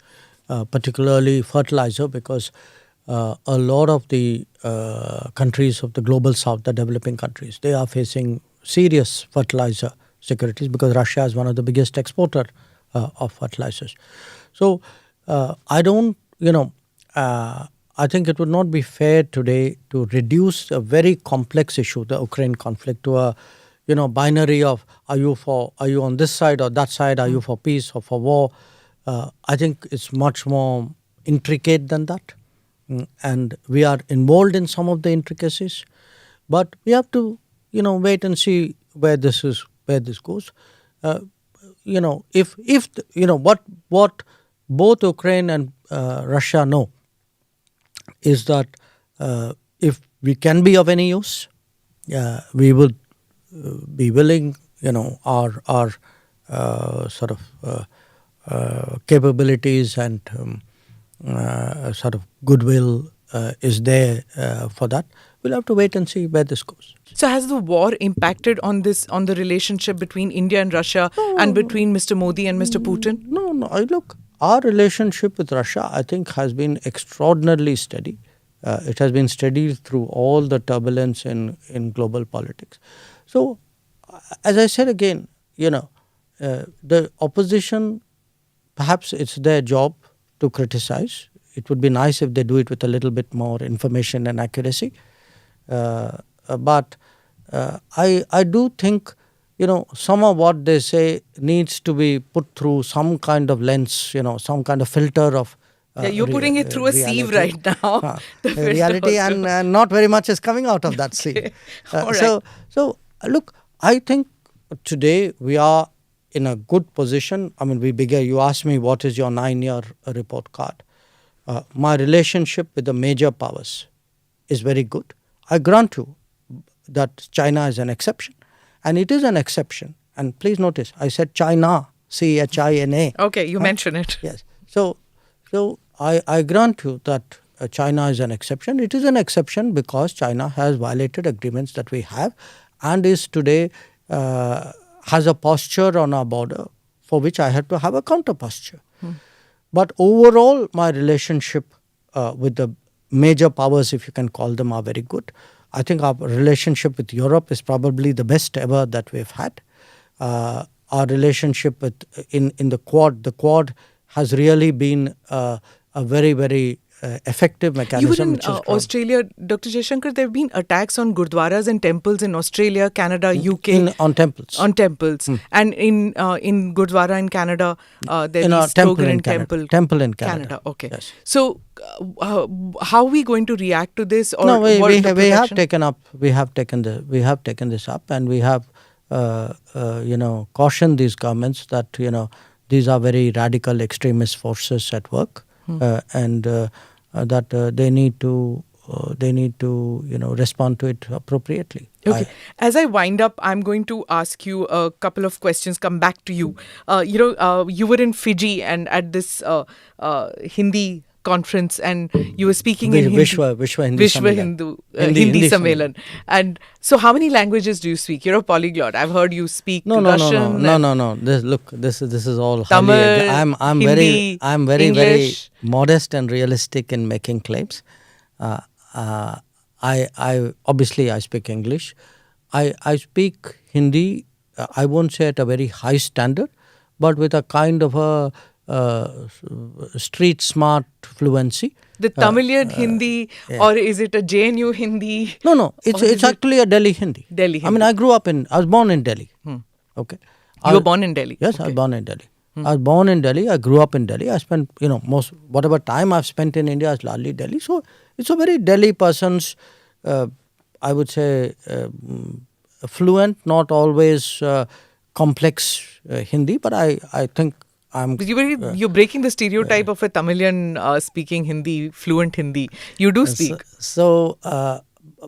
particularly fertilizer, because a lot of the countries of the global south, the developing countries, they are facing serious fertilizer securities because Russia is one of the biggest exporter of fertilizers. So I don't, I think it would not be fair today to reduce a very complex issue, the Ukraine conflict, to a binary of are you on this side or that side, are you for peace or for war. I think it's much more intricate than that. And we are involved in some of the intricacies, but we have to, wait and see where this goes. What both Ukraine and Russia know is that if we can be of any use, we would be willing. Our sort of capabilities and sort of goodwill is there for that. We'll have to wait and see where this goes. So has the war impacted on the relationship between India and Russia and between Mr. Modi and Mr. Putin? No. Look, our relationship with Russia, I think, has been extraordinarily steady. It has been steady through all the turbulence in global politics. So, as I said again, the opposition, perhaps it's their job to criticize. It would be nice if they do it with a little bit more information and accuracy. But I do think, some of what they say needs to be put through some kind of lens, some kind of filter of you're putting it through a sieve right now. Reality, and not very much is coming out of that sieve. All right. So, look, I think today we are in a good position. I mean, you asked me what is your 9-year report card. My relationship with the major powers is very good. I grant you that China is an exception. And it is an exception. And please notice, I said China, China. Okay, you mention it. Yes. So I grant you that China is an exception. It is an exception because China has violated agreements that we have and is today has a posture on our border for which I had to have a counter posture. But overall, my relationship with the major powers, if you can call them, are very good. I think our relationship with Europe is probably the best ever that we've had. Our relationship in the Quad has really been a very, very effective mechanism. You were in Australia, Dr. Jaisanker, there have been attacks on gurdwaras and temples in Australia, Canada, UK. On temples. On temples. And in Gurdwara in Canada, there is temple in temple. Temple in Canada. Okay. Yes. So, how are we going to react to this? Or no, we have taken this up, and we have cautioned these governments that these are very radical extremist forces at work, and that they need to respond to it appropriately. Okay. As I wind up, I'm going to ask you a couple of questions, come back to you. You were in Fiji and at this Hindi conference, and you were speaking in Hindi. Vishwa Hindi Sammelan. And so how many languages do you speak? You're a polyglot. I've heard you speak Russian. No. This is all Tamil, I'm Hindi, very English. modest and realistic in making claims. I obviously I speak English. I speak Hindi. I won't say at a very high standard, but with a kind of a street smart fluency. The Tamilian Hindi, or is it a JNU Hindi? No. It's actually a Delhi Hindi. Delhi Hindi. I mean, I was born in Delhi. Okay. You were born in Delhi? Yes, okay. I was born in Delhi. I was born in Delhi. I grew up in Delhi. I spent, whatever time I've spent in India is largely Delhi. So it's a very Delhi person's, I would say, fluent, not always complex Hindi, but I think I'm. But you're breaking the stereotype of a Tamilian speaking Hindi, fluent Hindi. You do speak.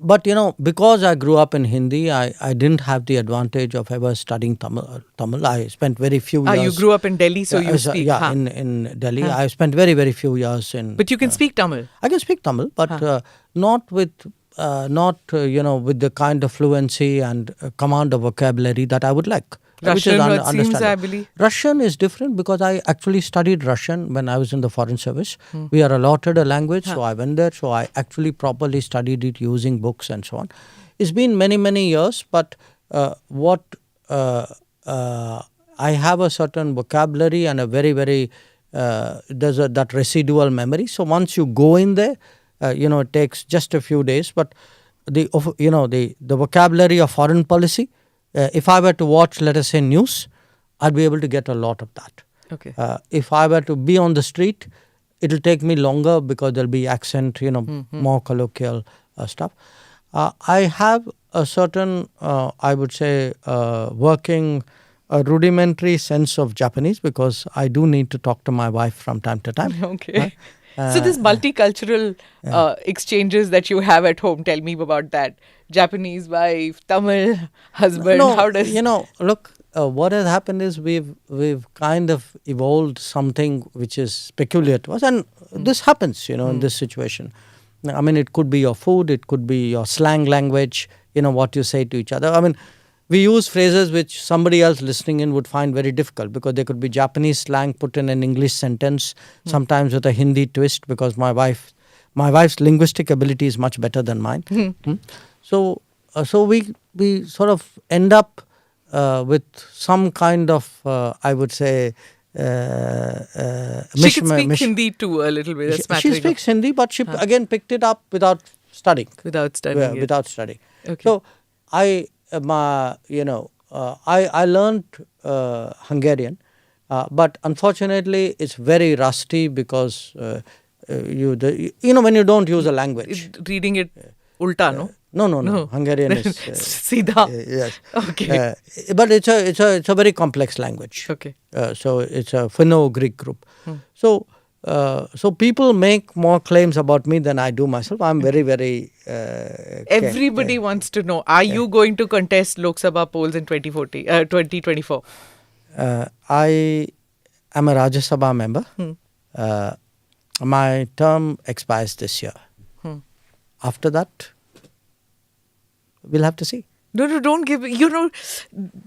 But because I grew up in Hindi, I didn't have the advantage of ever studying Tamil. I spent very few years. You grew up in Delhi, so you speak. Yeah, in Delhi. I spent very, very few years in. But you can speak Tamil. I can speak Tamil, but not with with the kind of fluency and command of vocabulary that I would like. Russian, it seems, I believe. Russian is different because I actually studied Russian when I was in the foreign service. We are allotted a language, so I went there. So I actually properly studied it using books and so on. It's been many, many years, but I have a certain vocabulary and a very, very, there's that residual memory. So once you go in there, it takes just a few days, but the vocabulary of foreign policy, if I were to watch, let us say, news, I'd be able to get a lot of that. Okay. If I were to be on the street, it'll take me longer because there'll be accent, more colloquial stuff. I have a certain, I would say, working rudimentary sense of Japanese because I do need to talk to my wife from time to time. Okay. So this multicultural exchanges that you have at home, tell me about that. Japanese wife, Tamil husband, how does... Look, what has happened is we've kind of evolved something which is peculiar to us, and this happens, in this situation. I mean, it could be your food, it could be your slang language, what you say to each other. I mean, we use phrases which somebody else listening in would find very difficult because they could be Japanese slang put in an English sentence, sometimes with a Hindi twist because my wife's linguistic ability is much better than mine. So we sort of end up with some kind of, I would say, she can speak Hindi too a little bit. She speaks Hindi, but she again picked it up without studying. Without studying. Without studying. Okay. So I learned Hungarian, but unfortunately it's very rusty because when you don't use a language. Reading it ulta, no? No. Hungarian is Sida. Yes. Okay. But it's a very complex language. Okay. So it's a Finno-Greek group. So people make more claims about me than I do myself. I'm very, very... Everybody wants to know, are you going to contest Lok Sabha polls in 2024? I am a Rajya Sabha member. My term expires this year. After that, we'll have to see. No, don't give,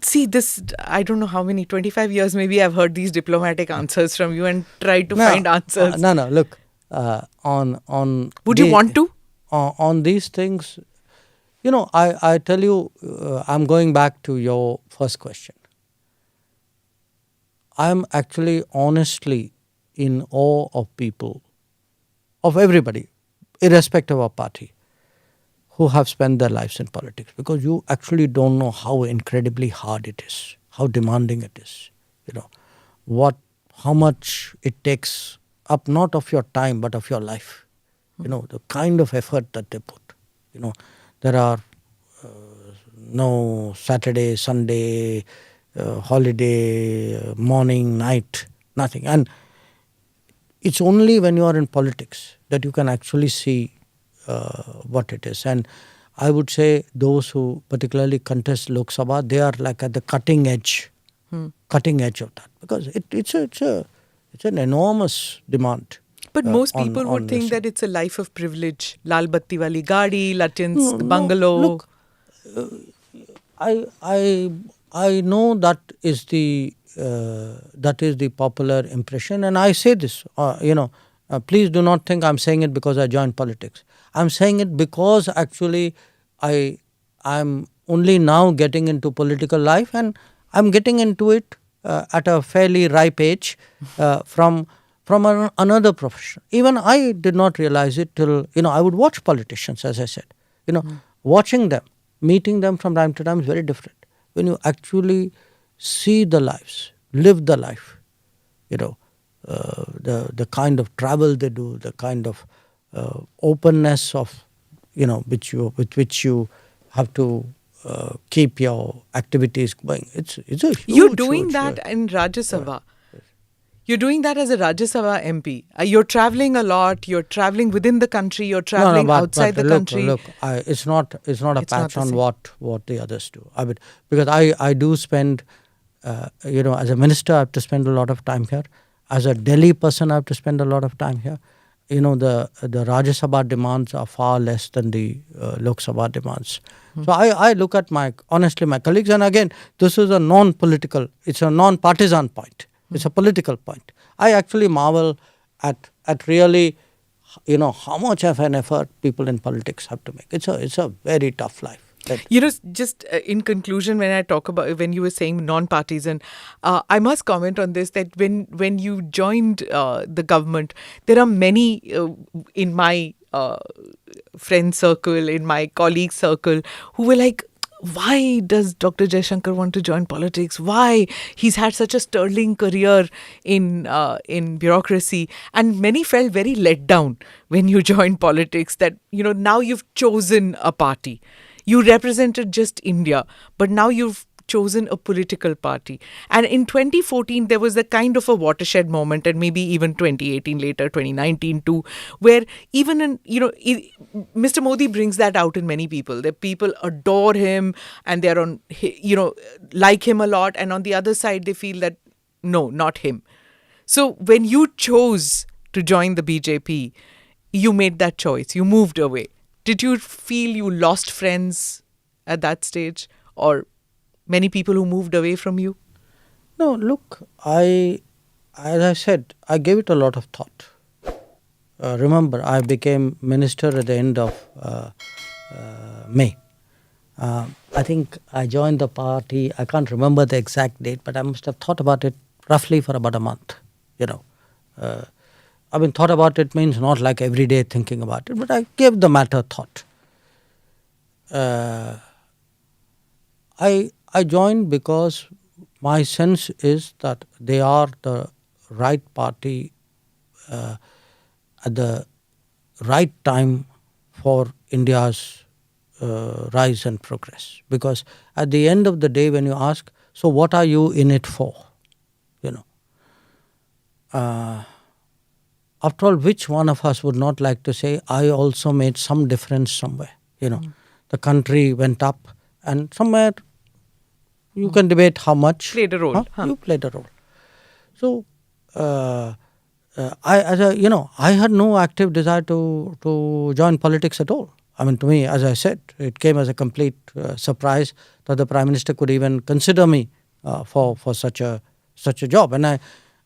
see this, I don't know how many, 25 years maybe I've heard these diplomatic answers from you and tried to find answers. Look, on... Would you want to? On these things, I tell you, I'm going back to your first question. I'm actually honestly in awe of people, of everybody, irrespective of party, who have spent their lives in politics, because you actually don't know how incredibly hard it is, how demanding it is, how much it takes up not of your time but of your life, the kind of effort that they put. There are no Saturday, Sunday, holiday, morning, night, nothing. And it's only when you are in politics that you can actually see what it is. And I would say those who particularly contest Lok Sabha, they are like at the cutting edge of that, because it's an enormous demand. But most people would think that it's a life of privilege. Lal batti wali gaadi, Latin's bungalow. Look, I know that is the popular impression, and I say this. Please do not think I'm saying it because I joined politics. I'm saying it because actually I'm only now getting into political life, and I'm getting into it at a fairly ripe age from another profession. Even I did not realize it till, I would watch politicians, as I said. Watching them, meeting them from time to time is very different. When you actually see the lives, live the life, the kind of travel they do, the kind of openness of, with which you have to keep your activities going. It's a huge. You're doing huge, that in Rajya Sabha. You're doing that as a Rajya Sabha MP. You're traveling a lot. You're traveling within the country. You're traveling outside the look, country. Look, it's not a It's not patch the on same. what the others do. I mean, because I do spend, as a minister, I have to spend a lot of time here. As a Delhi person, I have to spend a lot of time here. The Rajya Sabha demands are far less than the Lok Sabha demands. So I look at honestly my colleagues, and again, this is a non-political, it's a non-partisan point. It's a political point. I actually marvel at really, how much of an effort people in politics have to make. It's a very tough life. Just in conclusion, when you were saying non-partisan, I must comment on this, that when you joined the government, there are many in my friend circle, in my colleague circle, who were like, why does Dr. Jaisanker want to join politics? Why? He's had such a sterling career in bureaucracy. And many felt very let down when you joined politics, that, now you've chosen a party. You represented just India, but now you've chosen a political party. And in 2014, there was a kind of a watershed moment, and maybe even 2018 later, 2019 too, where even Mr. Modi brings that out in many people. That people adore him and they're like him a lot. And on the other side, they feel that, no, not him. So when you chose to join the BJP, you made that choice. You moved away. Did you feel you lost friends at that stage, or many people who moved away from you? No, look, as I said, I gave it a lot of thought. Remember, I became minister at the end of May. I think I joined the party, I can't remember the exact date, but I must have thought about it roughly for about a month, thought about it means not like every day thinking about it, but I gave the matter thought. I joined because my sense is that they are the right party at the right time for India's rise and progress. Because at the end of the day, when you ask, so what are you in it for? After all, which one of us would not like to say, I also made some difference somewhere? The country went up, and somewhere you can debate how much. Played a role. You played a role. So, I had no active desire to join politics at all. To me, as I said, it came as a complete surprise that the Prime Minister could even consider me for such a job. And I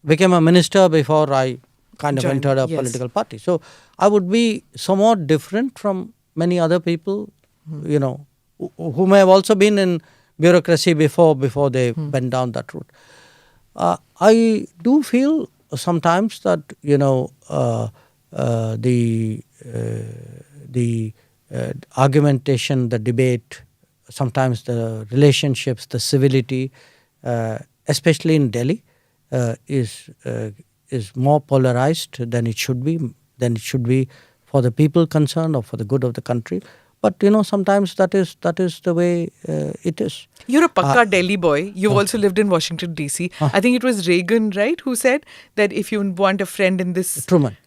became a minister before I kind of entered a political party. So I would be somewhat different from many other people, who may have also been in bureaucracy before they went down that route. I do feel sometimes that the argumentation, the debate, sometimes the relationships, the civility, especially in Delhi, is more polarized than it should be for the people concerned or for the good of the country. But sometimes that is the way it is. You're a pakka Delhi boy. You've also lived in Washington DC. I think it was Reagan, right, who said that if you want a friend in this... Truman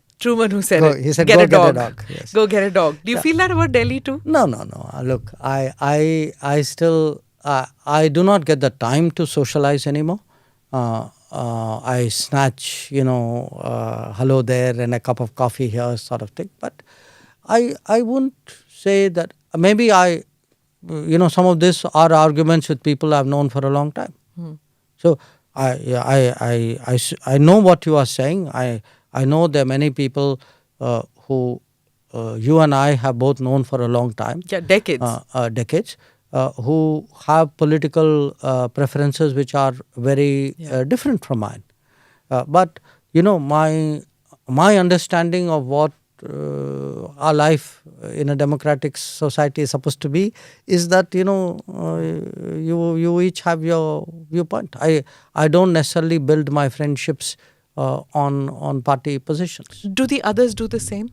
who said He said, get go a dog. Get a dog. Yes. Go get a dog. Do you feel that about Delhi too? No. Look, I still I do not get the time to socialize anymore. I snatch, hello there and a cup of coffee here sort of thing. But I wouldn't say that. Maybe some of this are arguments with people I've known for a long time. So I know what you are saying. I know there are many people who you and I have both known for a long time. Yeah, decades. Decades. Who have political preferences which are very different from mine. But, my understanding of what our life in a democratic society is supposed to be is that, you each have your viewpoint. I don't necessarily build my friendships on party positions. Do the others do the same?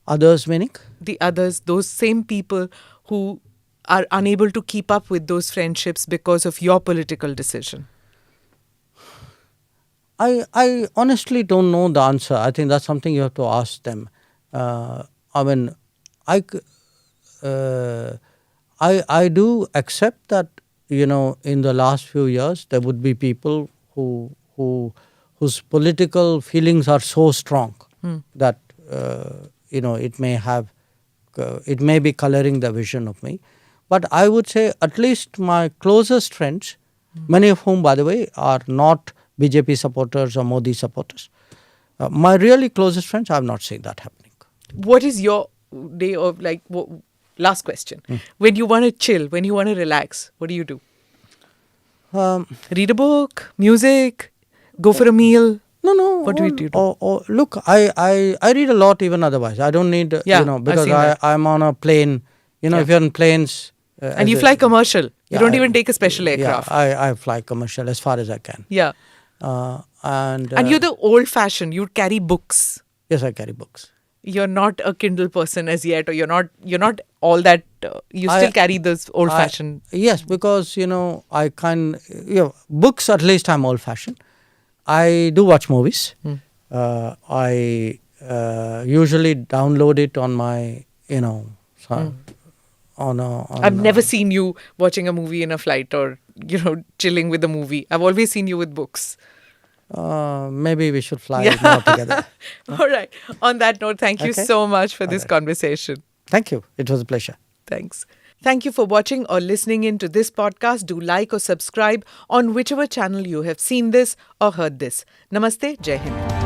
Others meaning? The others, those same people who are unable to keep up with those friendships because of your political decision? I honestly don't know the answer. I think that's something you have to ask them. I mean, I do accept that, in the last few years there would be people whose political feelings are so strong that it may be coloring the vision of me. But I would say at least my closest friends, many of whom, by the way, are not BJP supporters or Modi supporters. My really closest friends, I have not seen that happening. What is your day of last question. When you want to chill, when you want to relax, what do you do? Read a book, music, go for a meal? No. What do you do? Look, I read a lot even otherwise. I don't need, because I'm on a plane. If you're in planes. And you fly commercial. You don't even take a special aircraft. Yeah, I fly commercial as far as I can. Yeah. And you're the old fashioned. You carry books. Yes, I carry books. You're not a Kindle person as yet, or you're not all that. You still carry those old fashioned. Yes, because books, at least I'm old fashioned. I do watch movies. I usually download it on my I've never seen you watching a movie in a flight or chilling with a movie. I've always seen you with books. Maybe we should fly more together. All right. On that note, thank you so much for this conversation. Thank you. It was a pleasure. Thanks. Thank you for watching or listening in to this podcast. Do like or subscribe on whichever channel you have seen this or heard this. Namaste. Jai Hind.